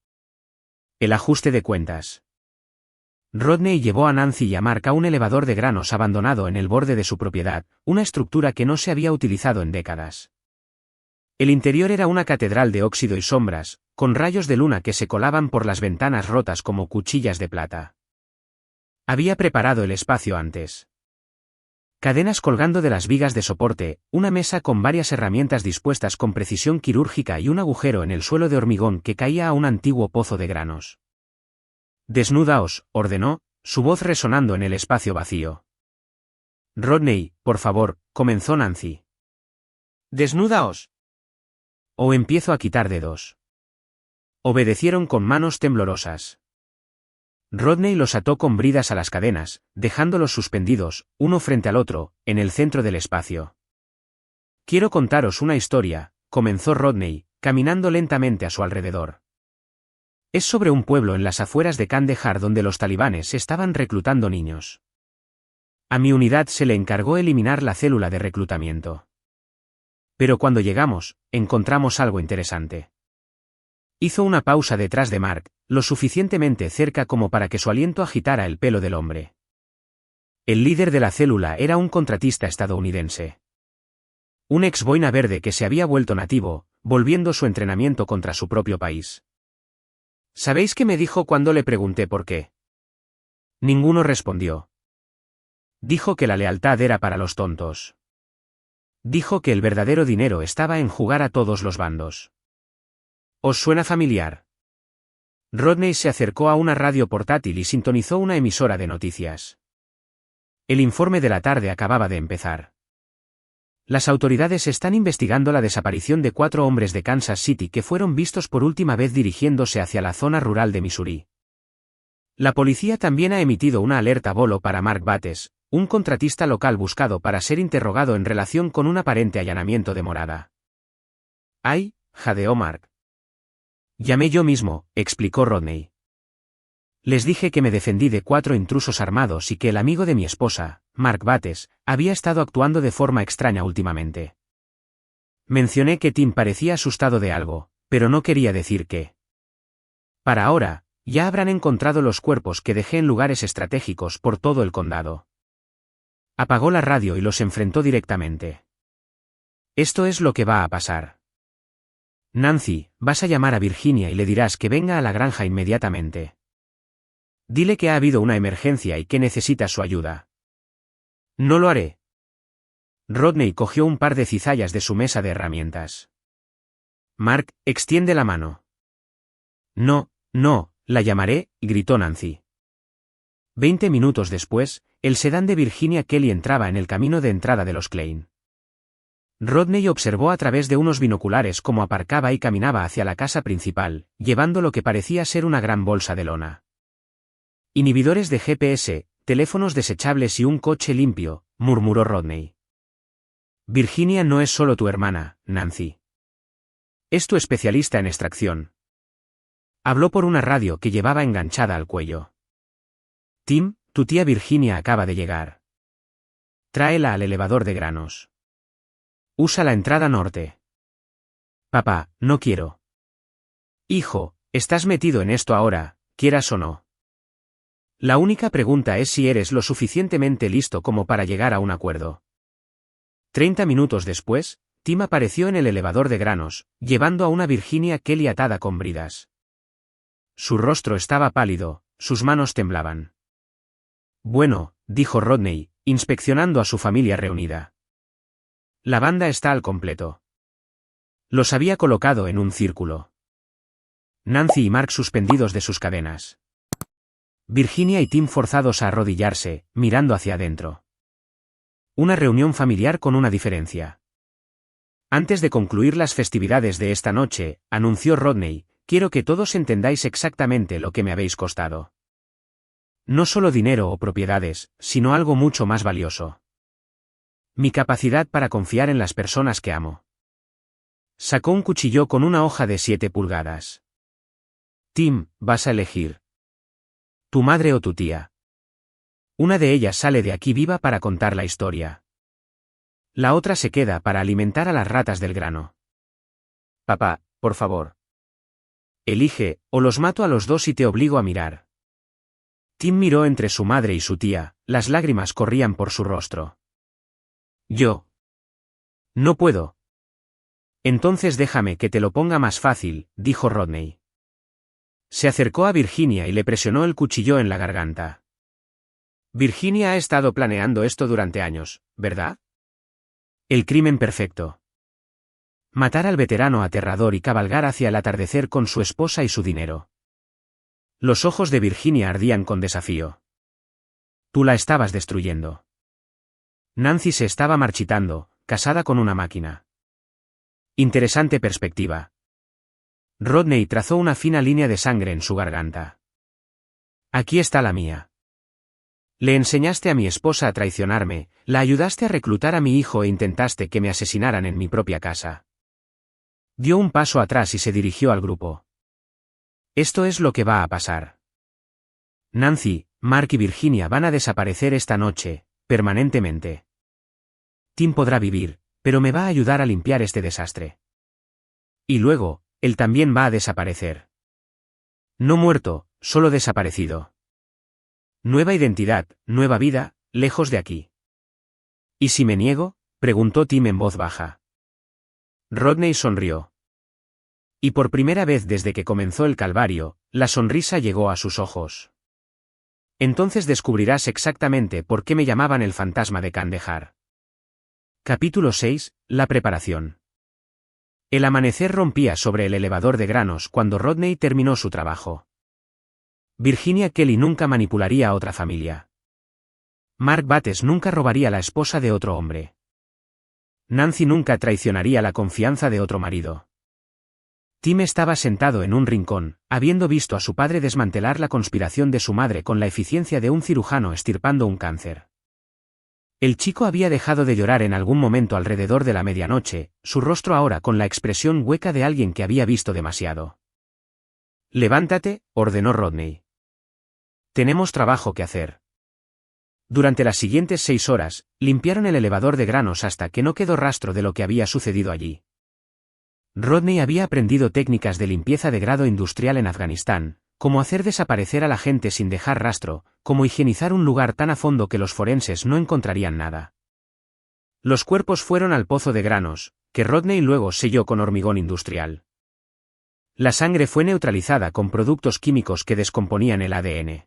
El ajuste de cuentas. Rodney llevó a Nancy y a Mark a un elevador de granos abandonado en el borde de su propiedad, una estructura que no se había utilizado en décadas. El interior era una catedral de óxido y sombras, con rayos de luna que se colaban por las ventanas rotas como cuchillas de plata. Había preparado el espacio antes. Cadenas colgando de las vigas de soporte, una mesa con varias herramientas dispuestas con precisión quirúrgica y un agujero en el suelo de hormigón que caía a un antiguo pozo de granos. Desnudaos, ordenó, su voz resonando en el espacio vacío. Rodney, por favor, comenzó Nancy. Desnudaos. O empiezo a quitar dedos. Obedecieron con manos temblorosas. Rodney los ató con bridas a las cadenas, dejándolos suspendidos, uno frente al otro, en el centro del espacio. Quiero contaros una historia, comenzó Rodney, caminando lentamente a su alrededor. Es sobre un pueblo en las afueras de Kandahar donde los talibanes estaban reclutando niños. A mi unidad se le encargó eliminar la célula de reclutamiento. Pero cuando llegamos, encontramos algo interesante. Hizo una pausa detrás de Mark, lo suficientemente cerca como para que su aliento agitara el pelo del hombre. El líder de la célula era un contratista estadounidense. Un ex boina verde que se había vuelto nativo, volviendo su entrenamiento contra su propio país. ¿Sabéis qué me dijo cuando le pregunté por qué? Ninguno respondió. Dijo que la lealtad era para los tontos. Dijo que el verdadero dinero estaba en jugar a todos los bandos. ¿Os suena familiar? Rodney se acercó a una radio portátil y sintonizó una emisora de noticias. El informe de la tarde acababa de empezar. Las autoridades están investigando la desaparición de 4 hombres de Kansas City que fueron vistos por última vez dirigiéndose hacia la zona rural de Missouri. La policía también ha emitido una alerta bolo para Mark Bates, un contratista local buscado para ser interrogado en relación con un aparente allanamiento de morada. ¡Ay!, jadeó Mark. Llamé yo mismo, explicó Rodney. Les dije que me defendí de 4 intrusos armados y que el amigo de mi esposa, Mark Bates, había estado actuando de forma extraña últimamente. Mencioné que Tim parecía asustado de algo, pero no quería decir qué. Para ahora, ya habrán encontrado los cuerpos que dejé en lugares estratégicos por todo el condado. Apagó la radio y los enfrentó directamente. Esto es lo que va a pasar. Nancy, vas a llamar a Virginia y le dirás que venga a la granja inmediatamente. Dile que ha habido una emergencia y que necesita su ayuda. No lo haré. Rodney cogió un par de cizallas de su mesa de herramientas. Mark, extiende la mano. No, no, la llamaré, gritó Nancy. 20 minutos después, el sedán de Virginia Kelly entraba en el camino de entrada de los Klein. Rodney observó a través de unos binoculares cómo aparcaba y caminaba hacia la casa principal, llevando lo que parecía ser una gran bolsa de lona. Inhibidores de GPS, teléfonos desechables y un coche limpio, murmuró Rodney. Virginia no es solo tu hermana, Nancy. Es tu especialista en extracción. Habló por una radio que llevaba enganchada al cuello. Tim, tu tía Virginia acaba de llegar. Tráela al elevador de granos. Usa la entrada norte. Papá, no quiero. Hijo, estás metido en esto ahora, quieras o no. La única pregunta es si eres lo suficientemente listo como para llegar a un acuerdo. 30 minutos después, Tim apareció en el elevador de granos, llevando a una Virginia Kelly atada con bridas. Su rostro estaba pálido, sus manos temblaban. Bueno, dijo Rodney, inspeccionando a su familia reunida. La banda está al completo. Los había colocado en un círculo. Nancy y Mark suspendidos de sus cadenas. Virginia y Tim forzados a arrodillarse, mirando hacia adentro. Una reunión familiar con una diferencia. Antes de concluir las festividades de esta noche, anunció Rodney, quiero que todos entendáis exactamente lo que me habéis costado. No solo dinero o propiedades, sino algo mucho más valioso. Mi capacidad para confiar en las personas que amo. Sacó un cuchillo con una hoja de 7 pulgadas. Tim, vas a elegir. Tu madre o tu tía. Una de ellas sale de aquí viva para contar la historia. La otra se queda para alimentar a las ratas del grano. Papá, por favor. Elige, o los mato a los dos y te obligo a mirar. Tim miró entre su madre y su tía, las lágrimas corrían por su rostro. Yo. No puedo. Entonces déjame que te lo ponga más fácil, dijo Rodney. Se acercó a Virginia y le presionó el cuchillo en la garganta. Virginia ha estado planeando esto durante años, ¿verdad? El crimen perfecto. Matar al veterano aterrador y cabalgar hacia el atardecer con su esposa y su dinero. Los ojos de Virginia ardían con desafío. Tú la estabas destruyendo. Nancy se estaba marchitando, casada con una máquina. Interesante perspectiva. Rodney trazó una fina línea de sangre en su garganta. Aquí está la mía. Le enseñaste a mi esposa a traicionarme, la ayudaste a reclutar a mi hijo e intentaste que me asesinaran en mi propia casa. Dio un paso atrás y se dirigió al grupo. Esto es lo que va a pasar. Nancy, Mark y Virginia van a desaparecer esta noche, permanentemente. Tim podrá vivir, pero me va a ayudar a limpiar este desastre. Y luego, él también va a desaparecer. No muerto, solo desaparecido. Nueva identidad, nueva vida, lejos de aquí. ¿Y si me niego?, preguntó Tim en voz baja. Rodney sonrió. Y por primera vez desde que comenzó el calvario, la sonrisa llegó a sus ojos. Entonces descubrirás exactamente por qué me llamaban el fantasma de Kandahar. Capítulo 6, la preparación. El amanecer rompía sobre el elevador de granos cuando Rodney terminó su trabajo. Virginia Kelly nunca manipularía a otra familia. Mark Bates nunca robaría la esposa de otro hombre. Nancy nunca traicionaría la confianza de otro marido. Tim estaba sentado en un rincón, habiendo visto a su padre desmantelar la conspiración de su madre con la eficiencia de un cirujano extirpando un cáncer. El chico había dejado de llorar en algún momento alrededor de la medianoche, su rostro ahora con la expresión hueca de alguien que había visto demasiado. Levántate, ordenó Rodney. Tenemos trabajo que hacer. Durante las siguientes 6 horas, limpiaron el elevador de granos hasta que no quedó rastro de lo que había sucedido allí. Rodney había aprendido técnicas de limpieza de grado industrial en Afganistán, como hacer desaparecer a la gente sin dejar rastro, como higienizar un lugar tan a fondo que los forenses no encontrarían nada. Los cuerpos fueron al pozo de granos, que Rodney luego selló con hormigón industrial. La sangre fue neutralizada con productos químicos que descomponían el ADN.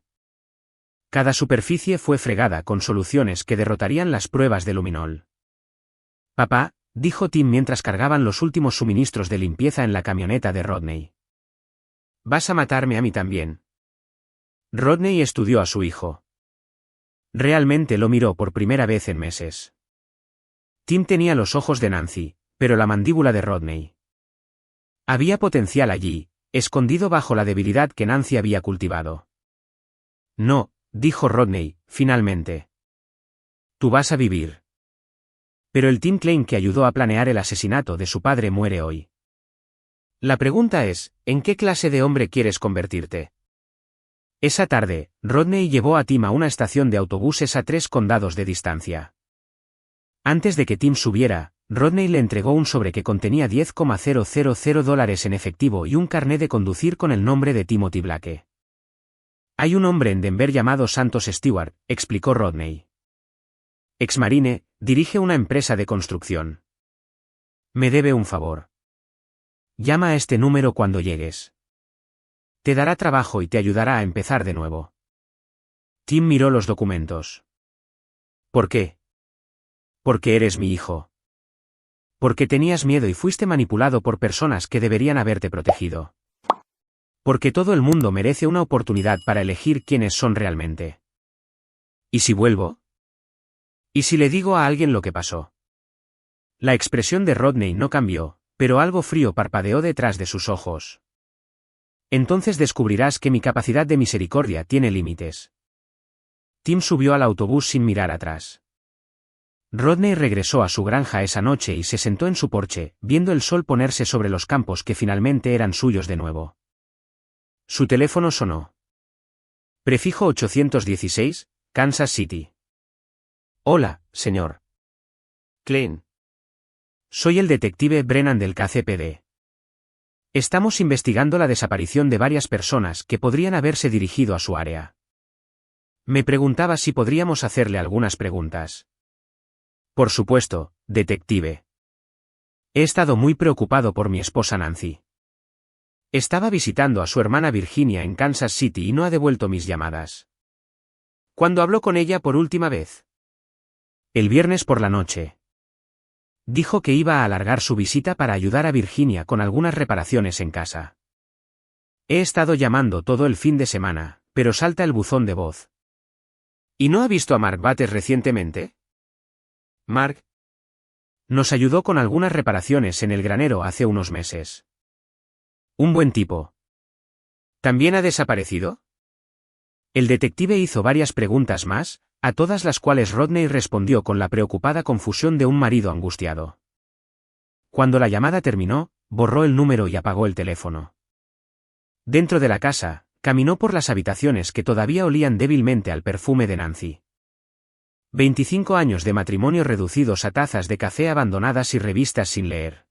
Cada superficie fue fregada con soluciones que derrotarían las pruebas de luminol. Papá, dijo Tim mientras cargaban los últimos suministros de limpieza en la camioneta de Rodney. Vas a matarme a mí también. Rodney estudió a su hijo. Realmente lo miró por primera vez en meses. Tim tenía los ojos de Nancy, pero la mandíbula de Rodney. Había potencial allí, escondido bajo la debilidad que Nancy había cultivado. No, dijo Rodney, finalmente. Tú vas a vivir. Pero el Tim Klein que ayudó a planear el asesinato de su padre muere hoy. La pregunta es, ¿en qué clase de hombre quieres convertirte? Esa tarde, Rodney llevó a Tim a una estación de autobuses a 3 condados de distancia. Antes de que Tim subiera, Rodney le entregó un sobre que contenía $10,000 en efectivo y un carné de conducir con el nombre de Timothy Blake. Hay un hombre en Denver llamado Santos Stewart, explicó Rodney. Exmarine, dirige una empresa de construcción. Me debe un favor. Llama a este número cuando llegues. Te dará trabajo y te ayudará a empezar de nuevo. Tim miró los documentos. ¿Por qué? Porque eres mi hijo. Porque tenías miedo y fuiste manipulado por personas que deberían haberte protegido. Porque todo el mundo merece una oportunidad para elegir quiénes son realmente. ¿Y si vuelvo? ¿Y si le digo a alguien lo que pasó? La expresión de Rodney no cambió, pero algo frío parpadeó detrás de sus ojos. Entonces descubrirás que mi capacidad de misericordia tiene límites. Tim subió al autobús sin mirar atrás. Rodney regresó a su granja esa noche y se sentó en su porche, viendo el sol ponerse sobre los campos que finalmente eran suyos de nuevo. Su teléfono sonó. Prefijo 816, Kansas City. Hola, señor Klein. Soy el detective Brennan del KCPD. Estamos investigando la desaparición de varias personas que podrían haberse dirigido a su área. Me preguntaba si podríamos hacerle algunas preguntas. Por supuesto, detective. He estado muy preocupado por mi esposa Nancy. Estaba visitando a su hermana Virginia en Kansas City y no ha devuelto mis llamadas. ¿Cuándo habló con ella por última vez? El viernes por la noche. Dijo que iba a alargar su visita para ayudar a Virginia con algunas reparaciones en casa. He estado llamando todo el fin de semana, pero salta el buzón de voz. ¿Y no ha visto a Mark Bates recientemente? Mark nos ayudó con algunas reparaciones en el granero hace unos meses. Un buen tipo. ¿También ha desaparecido? El detective hizo varias preguntas más, a todas las cuales Rodney respondió con la preocupada confusión de un marido angustiado. Cuando la llamada terminó, borró el número y apagó el teléfono. Dentro de la casa, caminó por las habitaciones que todavía olían débilmente al perfume de Nancy. 25 años de matrimonio reducidos a tazas de café abandonadas y revistas sin leer.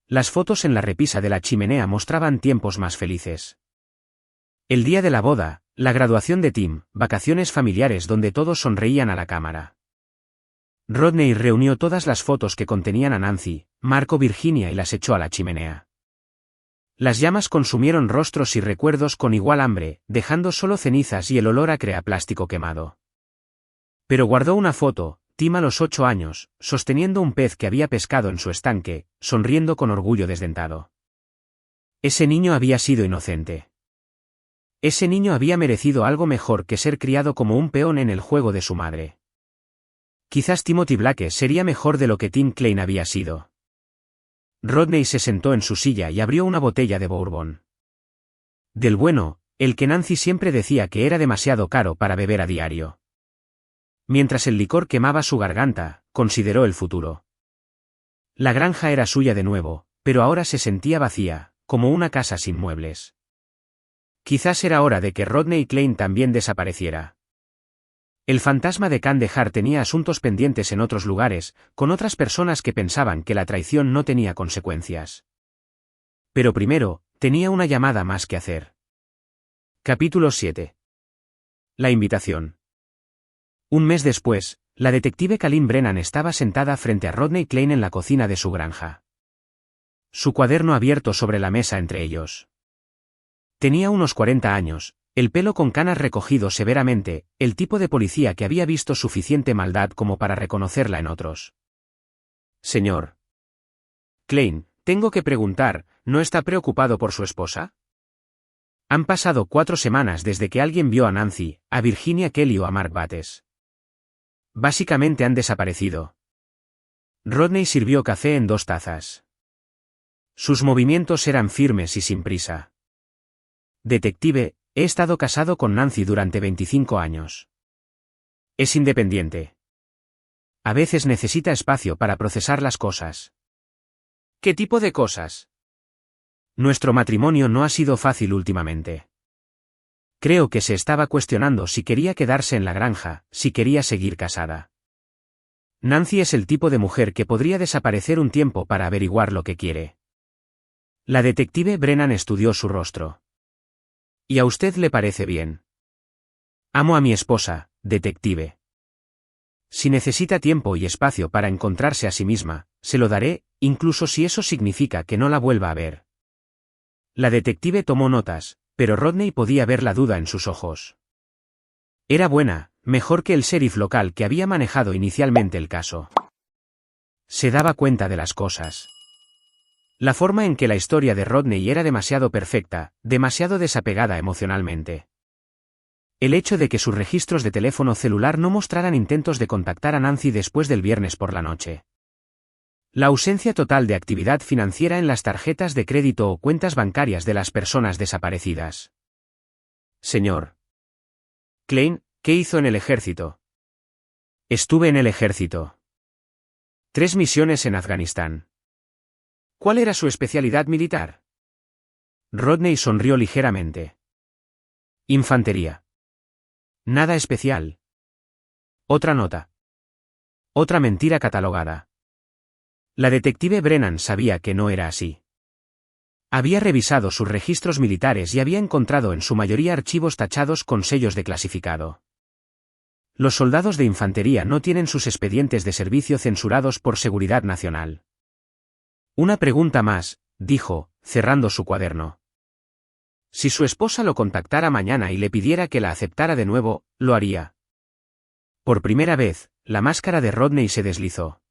Las fotos en la repisa de la chimenea mostraban tiempos más felices. El día de la boda, la graduación de Tim, vacaciones familiares donde todos sonreían a la cámara. Rodney reunió todas las fotos que contenían a Nancy, Mark o Virginia y las echó a la chimenea. Las llamas consumieron rostros y recuerdos con igual hambre, dejando solo cenizas y el olor acre a plástico quemado. Pero guardó una foto, Tim a los 8 años, sosteniendo un pez que había pescado en su estanque, sonriendo con orgullo desdentado. Ese niño había sido inocente. Ese niño había merecido algo mejor que ser criado como un peón en el juego de su madre. Quizás Timothy Blake sería mejor de lo que Tim Klein había sido. Rodney se sentó en su silla y abrió una botella de bourbon. Del bueno, el que Nancy siempre decía que era demasiado caro para beber a diario. Mientras el licor quemaba su garganta, consideró el futuro. La granja era suya de nuevo, pero ahora se sentía vacía, como una casa sin muebles. Quizás era hora de que Rodney Klein también desapareciera. El fantasma de Kandahar tenía asuntos pendientes en otros lugares, con otras personas que pensaban que la traición no tenía consecuencias. Pero primero, tenía una llamada más que hacer. Capítulo 7. La invitación. Un mes después, la detective Colleen Brennan estaba sentada frente a Rodney Klein en la cocina de su granja. Su cuaderno abierto sobre la mesa entre ellos. Tenía unos 40 años, el pelo con canas recogido severamente, el tipo de policía que había visto suficiente maldad como para reconocerla en otros. Señor Klein, tengo que preguntar, ¿no está preocupado por su esposa? Han pasado 4 semanas desde que alguien vio a Nancy, a Virginia Kelly o a Mark Bates. Básicamente han desaparecido. Rodney sirvió café en 2 tazas. Sus movimientos eran firmes y sin prisa. Detective, he estado casado con Nancy durante 25 años. Es independiente. A veces necesita espacio para procesar las cosas. ¿Qué tipo de cosas? Nuestro matrimonio no ha sido fácil últimamente. Creo que se estaba cuestionando si quería quedarse en la granja, si quería seguir casada. Nancy es el tipo de mujer que podría desaparecer un tiempo para averiguar lo que quiere. La detective Brennan estudió su rostro. ¿Y a usted le parece bien? Amo a mi esposa, detective. Si necesita tiempo y espacio para encontrarse a sí misma, se lo daré, incluso si eso significa que no la vuelva a ver. La detective tomó notas, pero Rodney podía ver la duda en sus ojos. Era buena, mejor que el sheriff local que había manejado inicialmente el caso. Se daba cuenta de las cosas. La forma en que la historia de Rodney era demasiado perfecta, demasiado desapegada emocionalmente. El hecho de que sus registros de teléfono celular no mostraran intentos de contactar a Nancy después del viernes por la noche. La ausencia total de actividad financiera en las tarjetas de crédito o cuentas bancarias de las personas desaparecidas. Señor Klein, ¿qué hizo en el ejército? Estuve en el ejército. 3 misiones en Afganistán. ¿Cuál era su especialidad militar? Rodney sonrió ligeramente. Infantería. Nada especial. Otra nota. Otra mentira catalogada. La detective Brennan sabía que no era así. Había revisado sus registros militares y había encontrado en su mayoría archivos tachados con sellos de clasificado. Los soldados de infantería no tienen sus expedientes de servicio censurados por seguridad nacional. Una pregunta más, dijo, cerrando su cuaderno. Si su esposa lo contactara mañana y le pidiera que la aceptara de nuevo, lo haría. Por primera vez, la máscara de Rodney se deslizó.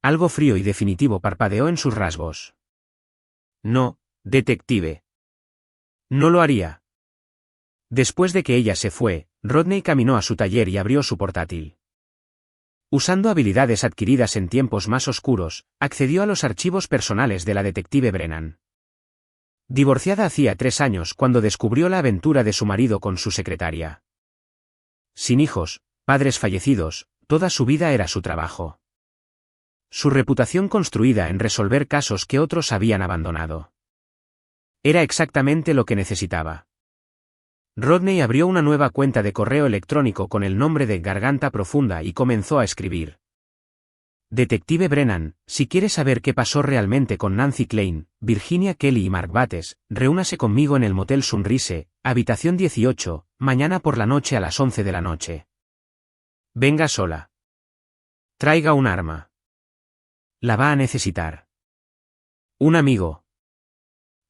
Algo frío y definitivo parpadeó en sus rasgos. No, detective. No lo haría. Después de que ella se fue, Rodney caminó a su taller y abrió su portátil. Usando habilidades adquiridas en tiempos más oscuros, accedió a los archivos personales de la detective Brennan. Divorciada hacía 3 años cuando descubrió la aventura de su marido con su secretaria. Sin hijos, padres fallecidos, toda su vida era su trabajo. Su reputación construida en resolver casos que otros habían abandonado. Era exactamente lo que necesitaba. Rodney abrió una nueva cuenta de correo electrónico con el nombre de Garganta Profunda y comenzó a escribir. Detective Brennan, si quiere saber qué pasó realmente con Nancy Klein, Virginia Kelly y Mark Bates, reúnase conmigo en el Motel Sunrise, habitación 18, mañana por la noche a las 11 de la noche. Venga sola. Traiga un arma. La va a necesitar. Un amigo.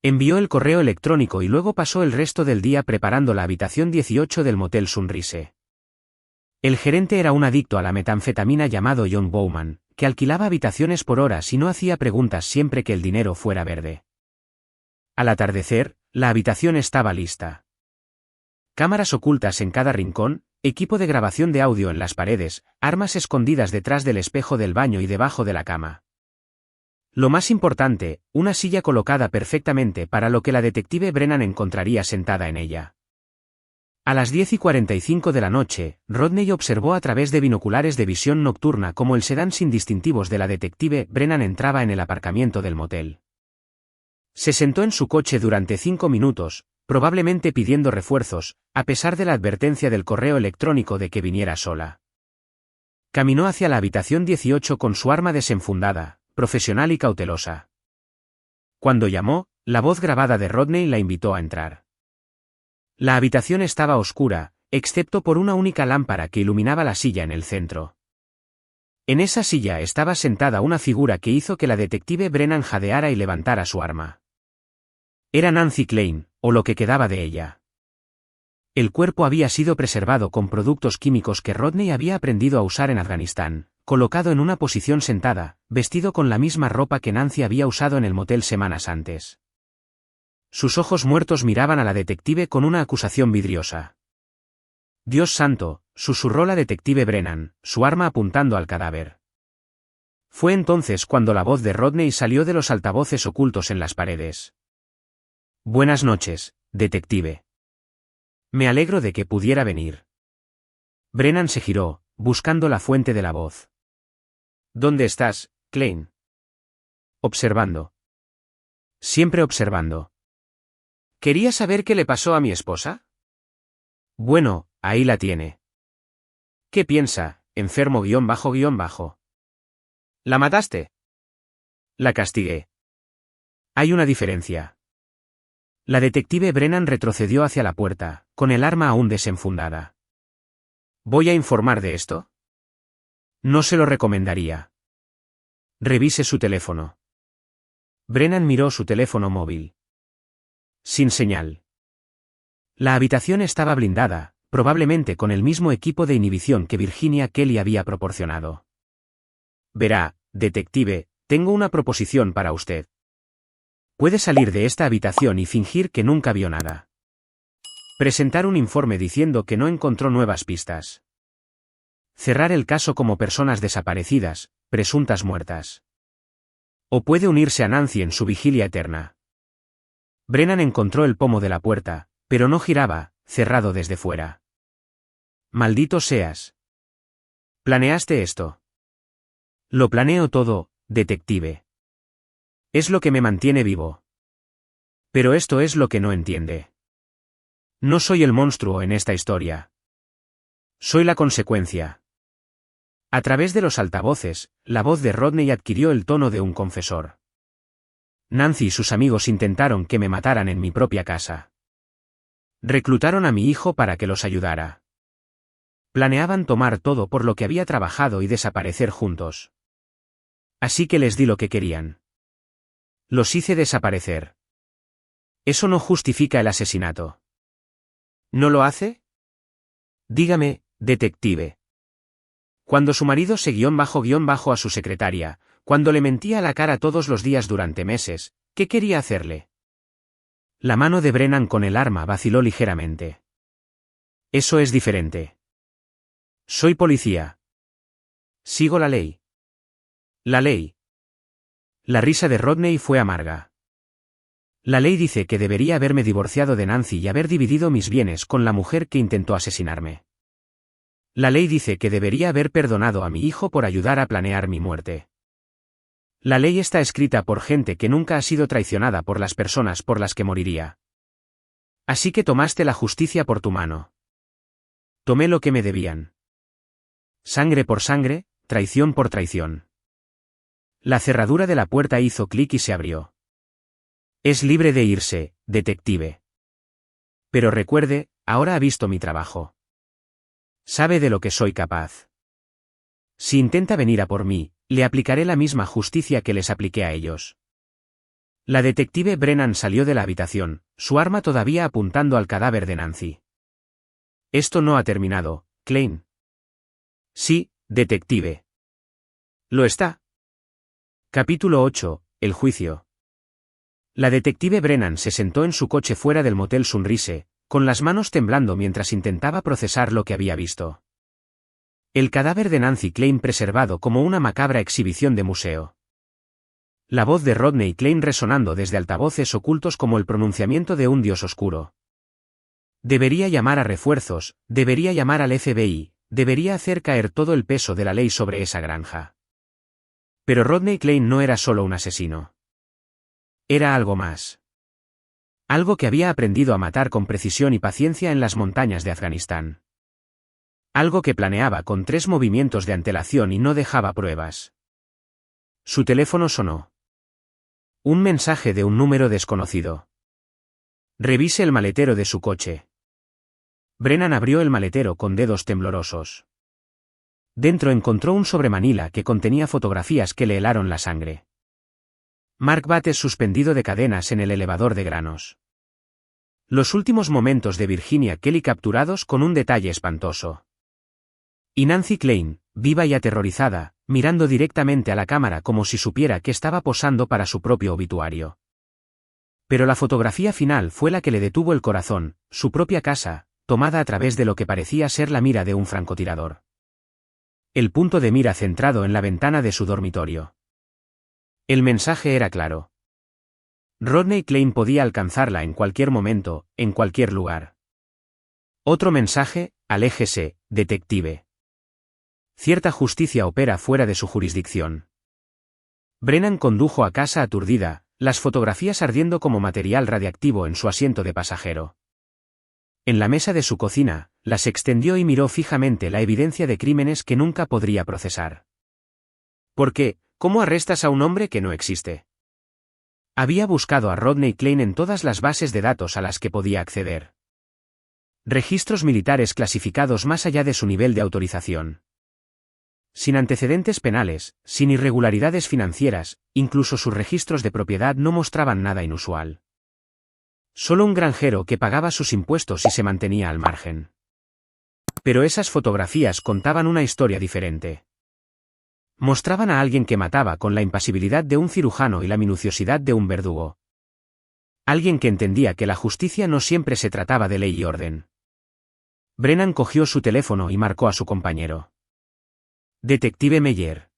Envió el correo electrónico y luego pasó el resto del día preparando la habitación 18 del Motel Sunrise. El gerente era un adicto a la metanfetamina llamado John Bowman, que alquilaba habitaciones por horas y no hacía preguntas siempre que el dinero fuera verde. Al atardecer, la habitación estaba lista. Cámaras ocultas en cada rincón, equipo de grabación de audio en las paredes, armas escondidas detrás del espejo del baño y debajo de la cama. Lo más importante, una silla colocada perfectamente para lo que la detective Brennan encontraría sentada en ella. A las 10:45 de la noche, Rodney observó a través de binoculares de visión nocturna cómo el sedán sin distintivos de la detective Brennan entraba en el aparcamiento del motel. Se sentó en su coche durante 5 minutos, probablemente pidiendo refuerzos, a pesar de la advertencia del correo electrónico de que viniera sola. Caminó hacia la habitación 18 con su arma desenfundada, profesional y cautelosa. Cuando llamó, la voz grabada de Rodney la invitó a entrar. La habitación estaba oscura, excepto por una única lámpara que iluminaba la silla en el centro. En esa silla estaba sentada una figura que hizo que la detective Brennan jadeara y levantara su arma. Era Nancy Klein, o lo que quedaba de ella. El cuerpo había sido preservado con productos químicos que Rodney había aprendido a usar en Afganistán, colocado en una posición sentada, vestido con la misma ropa que Nancy había usado en el motel semanas antes. Sus ojos muertos miraban a la detective con una acusación vidriosa. Dios santo, susurró la detective Brennan, su arma apuntando al cadáver. Fue entonces cuando la voz de Rodney salió de los altavoces ocultos en las paredes. Buenas noches, detective. Me alegro de que pudiera venir. Brennan se giró, buscando la fuente de la voz. ¿Dónde estás, Klein? Observando. Siempre observando. ¿Quería saber qué le pasó a mi esposa? Bueno, ahí la tiene. ¿Qué piensa, enfermo __? ¿La mataste? La castigué. Hay una diferencia. La detective Brennan retrocedió hacia la puerta, con el arma aún desenfundada. ¿Voy a informar de esto? No se lo recomendaría. Revise su teléfono. Brennan miró su teléfono móvil. Sin señal. La habitación estaba blindada, probablemente con el mismo equipo de inhibición que Virginia Kelly había proporcionado. Verá, detective, tengo una proposición para usted. Puede salir de esta habitación y fingir que nunca vio nada. Presentar un informe diciendo que no encontró nuevas pistas. Cerrar el caso como personas desaparecidas, presuntas muertas. O puede unirse a Nancy en su vigilia eterna. Brennan encontró el pomo de la puerta, pero no giraba, cerrado desde fuera. Maldito seas. ¿Planeaste esto? Lo planeo todo, detective. Es lo que me mantiene vivo. Pero esto es lo que no entiende. No soy el monstruo en esta historia. Soy la consecuencia. A través de los altavoces, la voz de Rodney adquirió el tono de un confesor. Nancy y sus amigos intentaron que me mataran en mi propia casa. Reclutaron a mi hijo para que los ayudara. Planeaban tomar todo por lo que había trabajado y desaparecer juntos. Así que les di lo que querían. Los hice desaparecer. Eso no justifica el asesinato. ¿No lo hace? Dígame, detective. Cuando su marido se __ a su secretaria, cuando le mentía a la cara todos los días durante meses, ¿qué quería hacerle? La mano de Brennan con el arma vaciló ligeramente. Eso es diferente. Soy policía. Sigo la ley. La ley. La risa de Rodney fue amarga. La ley dice que debería haberme divorciado de Nancy y haber dividido mis bienes con la mujer que intentó asesinarme. La ley dice que debería haber perdonado a mi hijo por ayudar a planear mi muerte. La ley está escrita por gente que nunca ha sido traicionada por las personas por las que moriría. Así que tomaste la justicia por tu mano. Tomé lo que me debían. Sangre por sangre, traición por traición. La cerradura de la puerta hizo clic y se abrió. Es libre de irse, detective. Pero recuerde, ahora ha visto mi trabajo. Sabe de lo que soy capaz. Si intenta venir a por mí, le aplicaré la misma justicia que les apliqué a ellos. La detective Brennan salió de la habitación, su arma todavía apuntando al cadáver de Nancy. Esto no ha terminado, Klein. Sí, detective. Lo está. Capítulo 8, el juicio. La detective Brennan se sentó en su coche fuera del motel Sunrise, con las manos temblando mientras intentaba procesar lo que había visto. El cadáver de Nancy Klein preservado como una macabra exhibición de museo. La voz de Rodney Klein resonando desde altavoces ocultos como el pronunciamiento de un dios oscuro. Debería llamar a refuerzos, debería llamar al FBI, debería hacer caer todo el peso de la ley sobre esa granja. Pero Rodney Klein no era solo un asesino. Era algo más. Algo que había aprendido a matar con precisión y paciencia en las montañas de Afganistán. Algo que planeaba con 3 movimientos de antelación y no dejaba pruebas. Su teléfono sonó. Un mensaje de un número desconocido. Revise el maletero de su coche. Brennan abrió el maletero con dedos temblorosos. Dentro encontró un sobremanila que contenía fotografías que le helaron la sangre. Mark Bates suspendido de cadenas en el elevador de granos. Los últimos momentos de Virginia Kelly capturados con un detalle espantoso. Y Nancy Klein, viva y aterrorizada, mirando directamente a la cámara como si supiera que estaba posando para su propio obituario. Pero la fotografía final fue la que le detuvo el corazón, su propia casa, tomada a través de lo que parecía ser la mira de un francotirador. El punto de mira centrado en la ventana de su dormitorio. El mensaje era claro. Rodney Klein podía alcanzarla en cualquier momento, en cualquier lugar. Otro mensaje, aléjese, detective. Cierta justicia opera fuera de su jurisdicción. Brennan condujo a casa aturdida, las fotografías ardiendo como material radiactivo en su asiento de pasajero. En la mesa de su cocina, las extendió y miró fijamente la evidencia de crímenes que nunca podría procesar. ¿Por qué? ¿Cómo arrestas a un hombre que no existe? Había buscado a Rodney Klein en todas las bases de datos a las que podía acceder. Registros militares clasificados más allá de su nivel de autorización. Sin antecedentes penales, sin irregularidades financieras, incluso sus registros de propiedad no mostraban nada inusual. Solo un granjero que pagaba sus impuestos y se mantenía al margen. Pero esas fotografías contaban una historia diferente. Mostraban a alguien que mataba con la impasibilidad de un cirujano y la minuciosidad de un verdugo. Alguien que entendía que la justicia no siempre se trataba de ley y orden. Brennan cogió su teléfono y marcó a su compañero. Detective Meyer.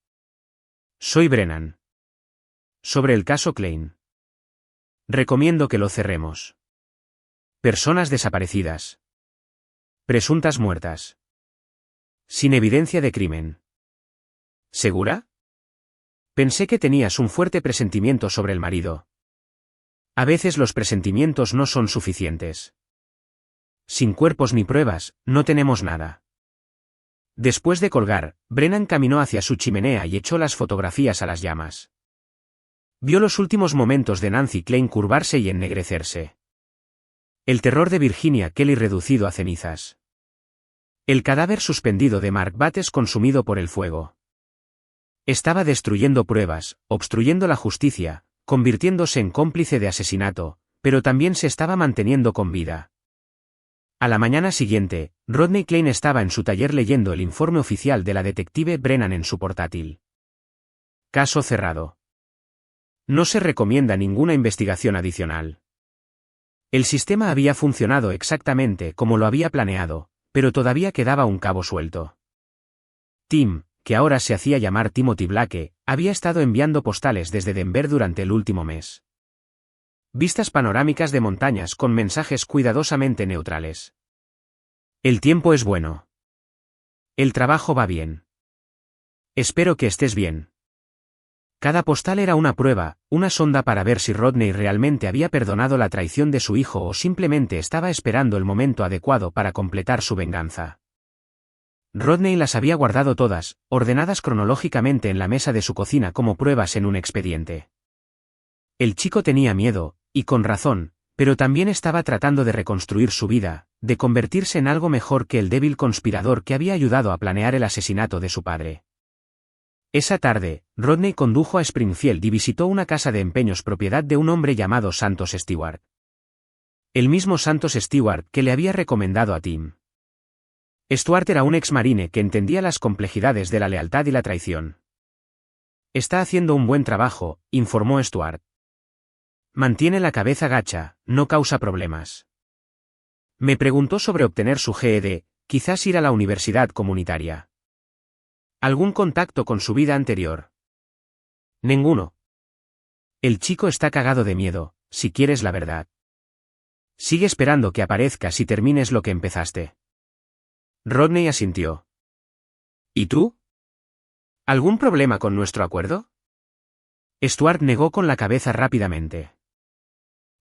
Soy Brennan. Sobre el caso Klein. Recomiendo que lo cerremos. Personas desaparecidas. Presuntas muertas. Sin evidencia de crimen. ¿Segura? Pensé que tenías un fuerte presentimiento sobre el marido. A veces los presentimientos no son suficientes. Sin cuerpos ni pruebas, no tenemos nada. Después de colgar, Brennan caminó hacia su chimenea y echó las fotografías a las llamas. Vio los últimos momentos de Nancy Klein curvarse y ennegrecerse. El terror de Virginia Kelly reducido a cenizas. El cadáver suspendido de Mark Bates consumido por el fuego. Estaba destruyendo pruebas, obstruyendo la justicia, convirtiéndose en cómplice de asesinato, pero también se estaba manteniendo con vida. A la mañana siguiente, Rodney Klein estaba en su taller leyendo el informe oficial de la detective Brennan en su portátil. Caso cerrado. No se recomienda ninguna investigación adicional. El sistema había funcionado exactamente como lo había planeado, pero todavía quedaba un cabo suelto. Tim, que ahora se hacía llamar Timothy Blake, había estado enviando postales desde Denver durante el último mes. Vistas panorámicas de montañas con mensajes cuidadosamente neutrales. El tiempo es bueno. El trabajo va bien. Espero que estés bien. Cada postal era una prueba, una sonda para ver si Rodney realmente había perdonado la traición de su hijo o simplemente estaba esperando el momento adecuado para completar su venganza. Rodney las había guardado todas, ordenadas cronológicamente en la mesa de su cocina como pruebas en un expediente. El chico tenía miedo, y con razón, pero también estaba tratando de reconstruir su vida, de convertirse en algo mejor que el débil conspirador que había ayudado a planear el asesinato de su padre. Esa tarde, Rodney condujo a Springfield y visitó una casa de empeños propiedad de un hombre llamado Santos Stewart. El mismo Santos Stewart que le había recomendado a Tim. Stewart era un ex-marine que entendía las complejidades de la lealtad y la traición. Está haciendo un buen trabajo, informó Stewart. Mantiene la cabeza gacha, no causa problemas. Me preguntó sobre obtener su GED, quizás ir a la universidad comunitaria. ¿Algún contacto con su vida anterior? Ninguno. El chico está cagado de miedo, si quieres la verdad. Sigue esperando que aparezcas y termines lo que empezaste. Rodney asintió. ¿Y tú? ¿Algún problema con nuestro acuerdo? Stuart negó con la cabeza rápidamente.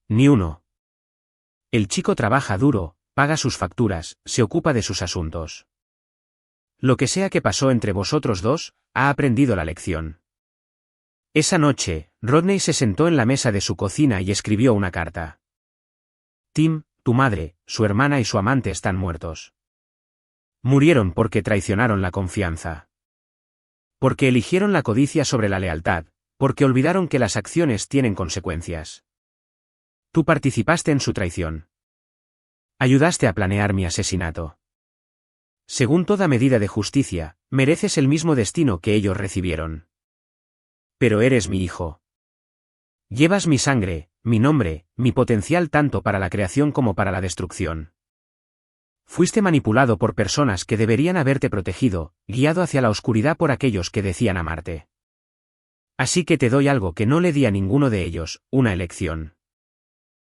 Ni uno. El chico trabaja duro, paga sus facturas, se ocupa de sus asuntos. Lo que sea que pasó entre vosotros dos, ha aprendido la lección. Esa noche, Rodney se sentó en la mesa de su cocina y escribió una carta. Tim, tu madre, su hermana y su amante están muertos. Murieron porque traicionaron la confianza. Porque eligieron la codicia sobre la lealtad, porque olvidaron que las acciones tienen consecuencias. Tú participaste en su traición. Ayudaste a planear mi asesinato. Según toda medida de justicia, mereces el mismo destino que ellos recibieron. Pero eres mi hijo. Llevas mi sangre, mi nombre, mi potencial tanto para la creación como para la destrucción. Fuiste manipulado por personas que deberían haberte protegido, guiado hacia la oscuridad por aquellos que decían amarte. Así que te doy algo que no le di a ninguno de ellos, una elección.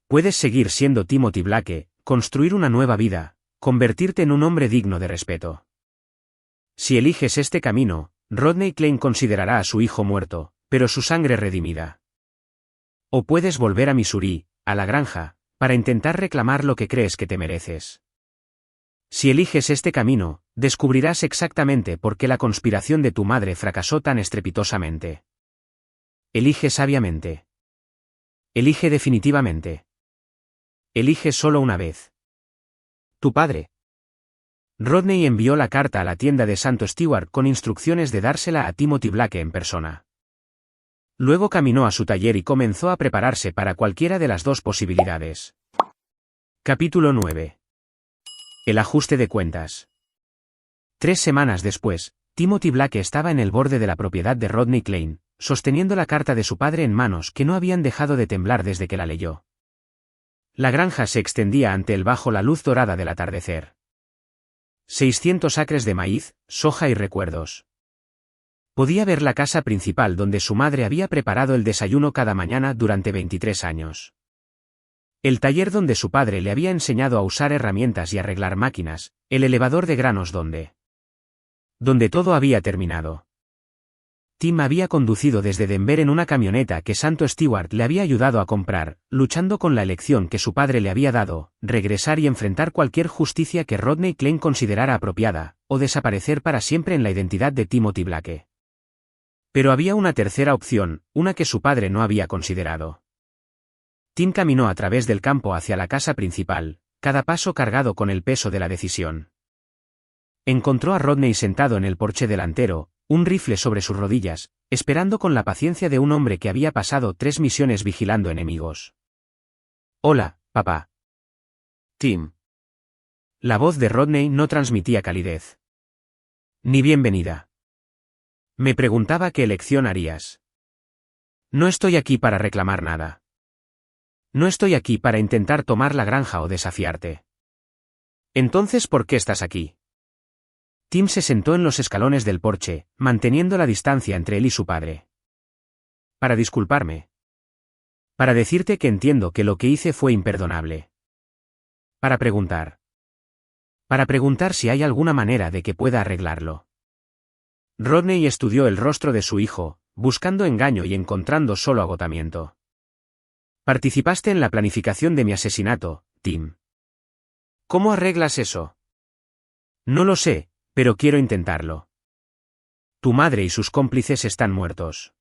Puedes seguir siendo Timothy Blake, construir una nueva vida, convertirte en un hombre digno de respeto. Si eliges este camino, Rodney Klein considerará a su hijo muerto, pero su sangre redimida. O puedes volver a Missouri, a la granja, para intentar reclamar lo que crees que te mereces. Si eliges este camino, descubrirás exactamente por qué la conspiración de tu madre fracasó tan estrepitosamente. Elige sabiamente. Elige definitivamente. Elige solo una vez. Tu padre. Rodney envió la carta a la tienda de Santo Stewart con instrucciones de dársela a Timothy Blake en persona. Luego caminó a su taller y comenzó a prepararse para cualquiera de las dos posibilidades. Capítulo 9. El ajuste de cuentas. 3 semanas después, Timothy Blake estaba en el borde de la propiedad de Rodney Klein, sosteniendo la carta de su padre en manos que no habían dejado de temblar desde que la leyó. La granja se extendía ante él bajo la luz dorada del atardecer. 600 acres de maíz, soja y recuerdos. Podía ver la casa principal donde su madre había preparado el desayuno cada mañana durante 23 años. El taller donde su padre le había enseñado a usar herramientas y arreglar máquinas, el elevador de granos donde todo había terminado. Tim había conducido desde Denver en una camioneta que Santo Stewart le había ayudado a comprar, luchando con la elección que su padre le había dado, regresar y enfrentar cualquier justicia que Rodney Klein considerara apropiada, o desaparecer para siempre en la identidad de Timothy Blake. Pero había una tercera opción, una que su padre no había considerado. Tim caminó a través del campo hacia la casa principal, cada paso cargado con el peso de la decisión. Encontró a Rodney sentado en el porche delantero, un rifle sobre sus rodillas, esperando con la paciencia de un hombre que había pasado 3 misiones vigilando enemigos. «Hola, papá». «Tim». La voz de Rodney no transmitía calidez. «Ni bienvenida. Me preguntaba qué elección harías. No estoy aquí para reclamar nada. No estoy aquí para intentar tomar la granja o desafiarte. Entonces, ¿por qué estás aquí?» Tim se sentó en los escalones del porche, manteniendo la distancia entre él y su padre. «Para disculparme. Para decirte que entiendo que lo que hice fue imperdonable. Para preguntar. Para preguntar si hay alguna manera de que pueda arreglarlo». Rodney estudió el rostro de su hijo, buscando engaño y encontrando solo agotamiento. «Participaste en la planificación de mi asesinato, Tim. ¿Cómo arreglas eso?» «No lo sé, pero quiero intentarlo. Tu madre y sus cómplices están muertos.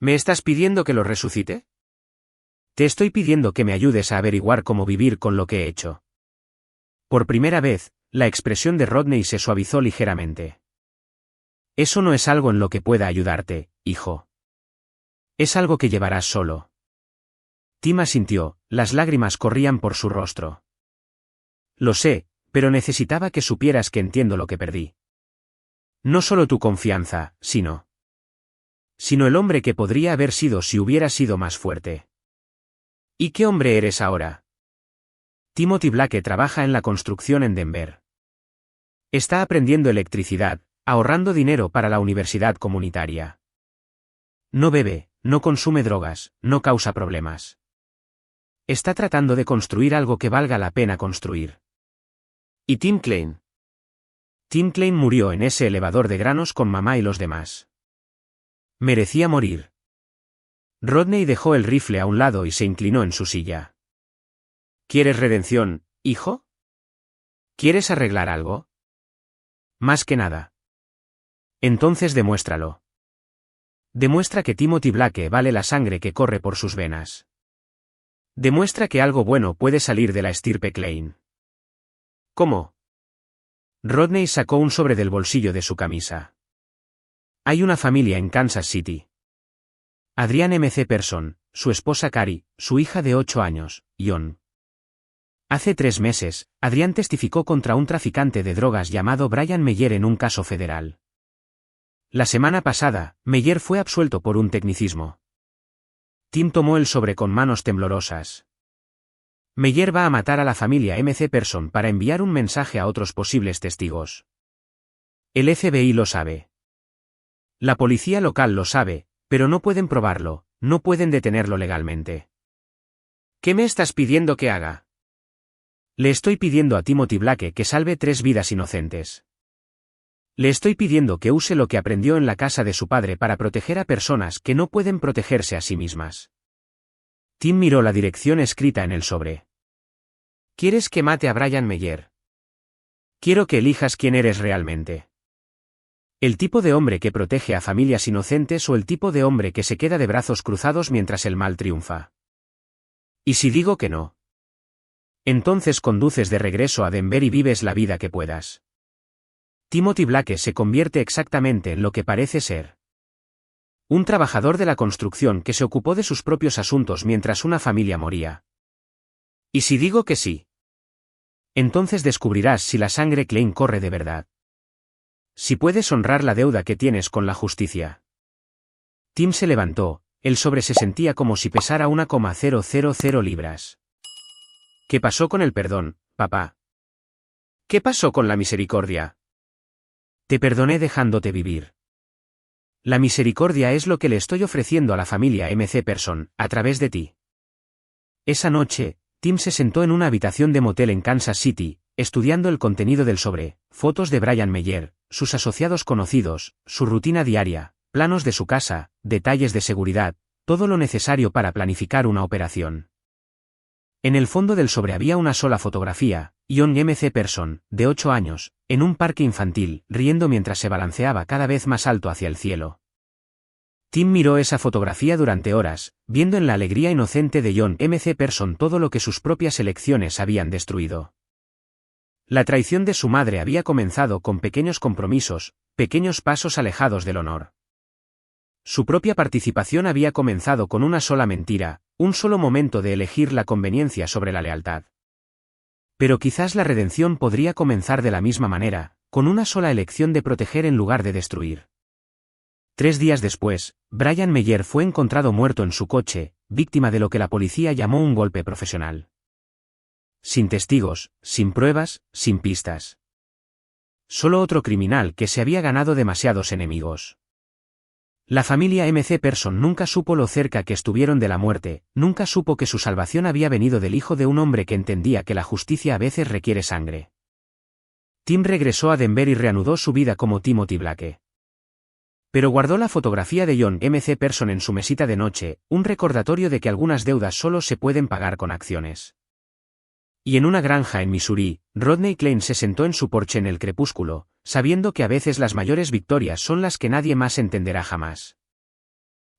¿Me estás pidiendo que los resucite? Te estoy pidiendo que me ayudes a averiguar cómo vivir con lo que he hecho». Por primera vez, la expresión de Rodney se suavizó ligeramente. «Eso no es algo en lo que pueda ayudarte, hijo. Es algo que llevarás solo». Tim asintió, las lágrimas corrían por su rostro. «Lo sé, pero necesitaba que supieras que entiendo lo que perdí. No solo tu confianza, sino el hombre que podría haber sido si hubiera sido más fuerte». «¿Y qué hombre eres ahora?» Timothy Blake trabaja en la construcción en Denver. Está aprendiendo electricidad, ahorrando dinero para la universidad comunitaria. No bebe, no consume drogas, no causa problemas. Está tratando de construir algo que valga la pena construir. ¿Y Tim Klein? Tim Klein murió en ese elevador de granos con mamá y los demás. Merecía morir. Rodney dejó el rifle a un lado y se inclinó en su silla. ¿Quieres redención, hijo? ¿Quieres arreglar algo? Más que nada. Entonces demuéstralo. Demuestra que Timothy Blake vale la sangre que corre por sus venas. Demuestra que algo bueno puede salir de la estirpe Klein. ¿Cómo? Rodney sacó un sobre del bolsillo de su camisa. Hay una familia en Kansas City. Adrian M.C. Person, su esposa Carrie, su hija de 8 años, Jon. Hace 3 meses, Adrian testificó contra un traficante de drogas llamado Brian Meyer en un caso federal. La semana pasada, Meyer fue absuelto por un tecnicismo. Tim tomó el sobre con manos temblorosas. Meyer va a matar a la familia M.C. Person para enviar un mensaje a otros posibles testigos. El FBI lo sabe. La policía local lo sabe, pero no pueden probarlo, no pueden detenerlo legalmente. ¿Qué me estás pidiendo que haga? Le estoy pidiendo a Timothy Blake que salve 3 vidas inocentes. Le estoy pidiendo que use lo que aprendió en la casa de su padre para proteger a personas que no pueden protegerse a sí mismas. Tim miró la dirección escrita en el sobre. ¿Quieres que mate a Brian Meyer? Quiero que elijas quién eres realmente. ¿El tipo de hombre que protege a familias inocentes o el tipo de hombre que se queda de brazos cruzados mientras el mal triunfa? ¿Y si digo que no? Entonces conduces de regreso a Denver y vives la vida que puedas. Timothy Blake se convierte exactamente en lo que parece ser. Un trabajador de la construcción que se ocupó de sus propios asuntos mientras una familia moría. ¿Y si digo que sí? Entonces descubrirás si la sangre Klein corre de verdad. Si puedes honrar la deuda que tienes con la justicia. Tim se levantó, el sobre se sentía como si pesara 1,000 libras. ¿Qué pasó con el perdón, papá? ¿Qué pasó con la misericordia? Te perdoné dejándote vivir. La misericordia es lo que le estoy ofreciendo a la familia MC Person, a través de ti. Esa noche, Tim se sentó en una habitación de motel en Kansas City, estudiando el contenido del sobre, fotos de Brian Meyer, sus asociados conocidos, su rutina diaria, planos de su casa, detalles de seguridad, todo lo necesario para planificar una operación. En el fondo del sobre había una sola fotografía, John MC Person, de 8 años, en un parque infantil, riendo mientras se balanceaba cada vez más alto hacia el cielo. Tim miró esa fotografía durante horas, viendo en la alegría inocente de John MC Person todo lo que sus propias elecciones habían destruido. La traición de su madre había comenzado con pequeños compromisos, pequeños pasos alejados del honor. Su propia participación había comenzado con una sola mentira, un solo momento de elegir la conveniencia sobre la lealtad. Pero quizás la redención podría comenzar de la misma manera, con una sola elección de proteger en lugar de destruir. 3 días después, Brian Meyer fue encontrado muerto en su coche, víctima de lo que la policía llamó un golpe profesional. Sin testigos, sin pruebas, sin pistas. Solo otro criminal que se había ganado demasiados enemigos. La familia MC Person nunca supo lo cerca que estuvieron de la muerte, nunca supo que su salvación había venido del hijo de un hombre que entendía que la justicia a veces requiere sangre. Tim regresó a Denver y reanudó su vida como Timothy Blake. Pero guardó la fotografía de John MC Person en su mesita de noche, un recordatorio de que algunas deudas solo se pueden pagar con acciones. Y en una granja en Missouri, Rodney Klein se sentó en su porche en el crepúsculo, sabiendo que a veces las mayores victorias son las que nadie más entenderá jamás.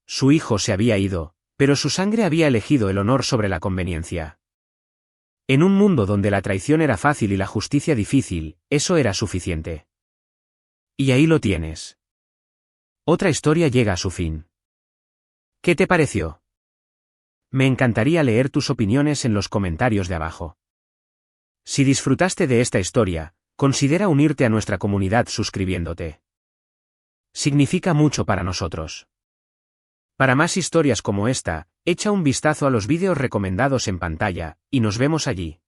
Su hijo se había ido, pero su sangre había elegido el honor sobre la conveniencia. En un mundo donde la traición era fácil y la justicia difícil, eso era suficiente. Y ahí lo tienes. Otra historia llega a su fin. ¿Qué te pareció? Me encantaría leer tus opiniones en los comentarios de abajo. Si disfrutaste de esta historia, considera unirte a nuestra comunidad suscribiéndote. Significa mucho para nosotros. Para más historias como esta, echa un vistazo a los vídeos recomendados en pantalla, y nos vemos allí.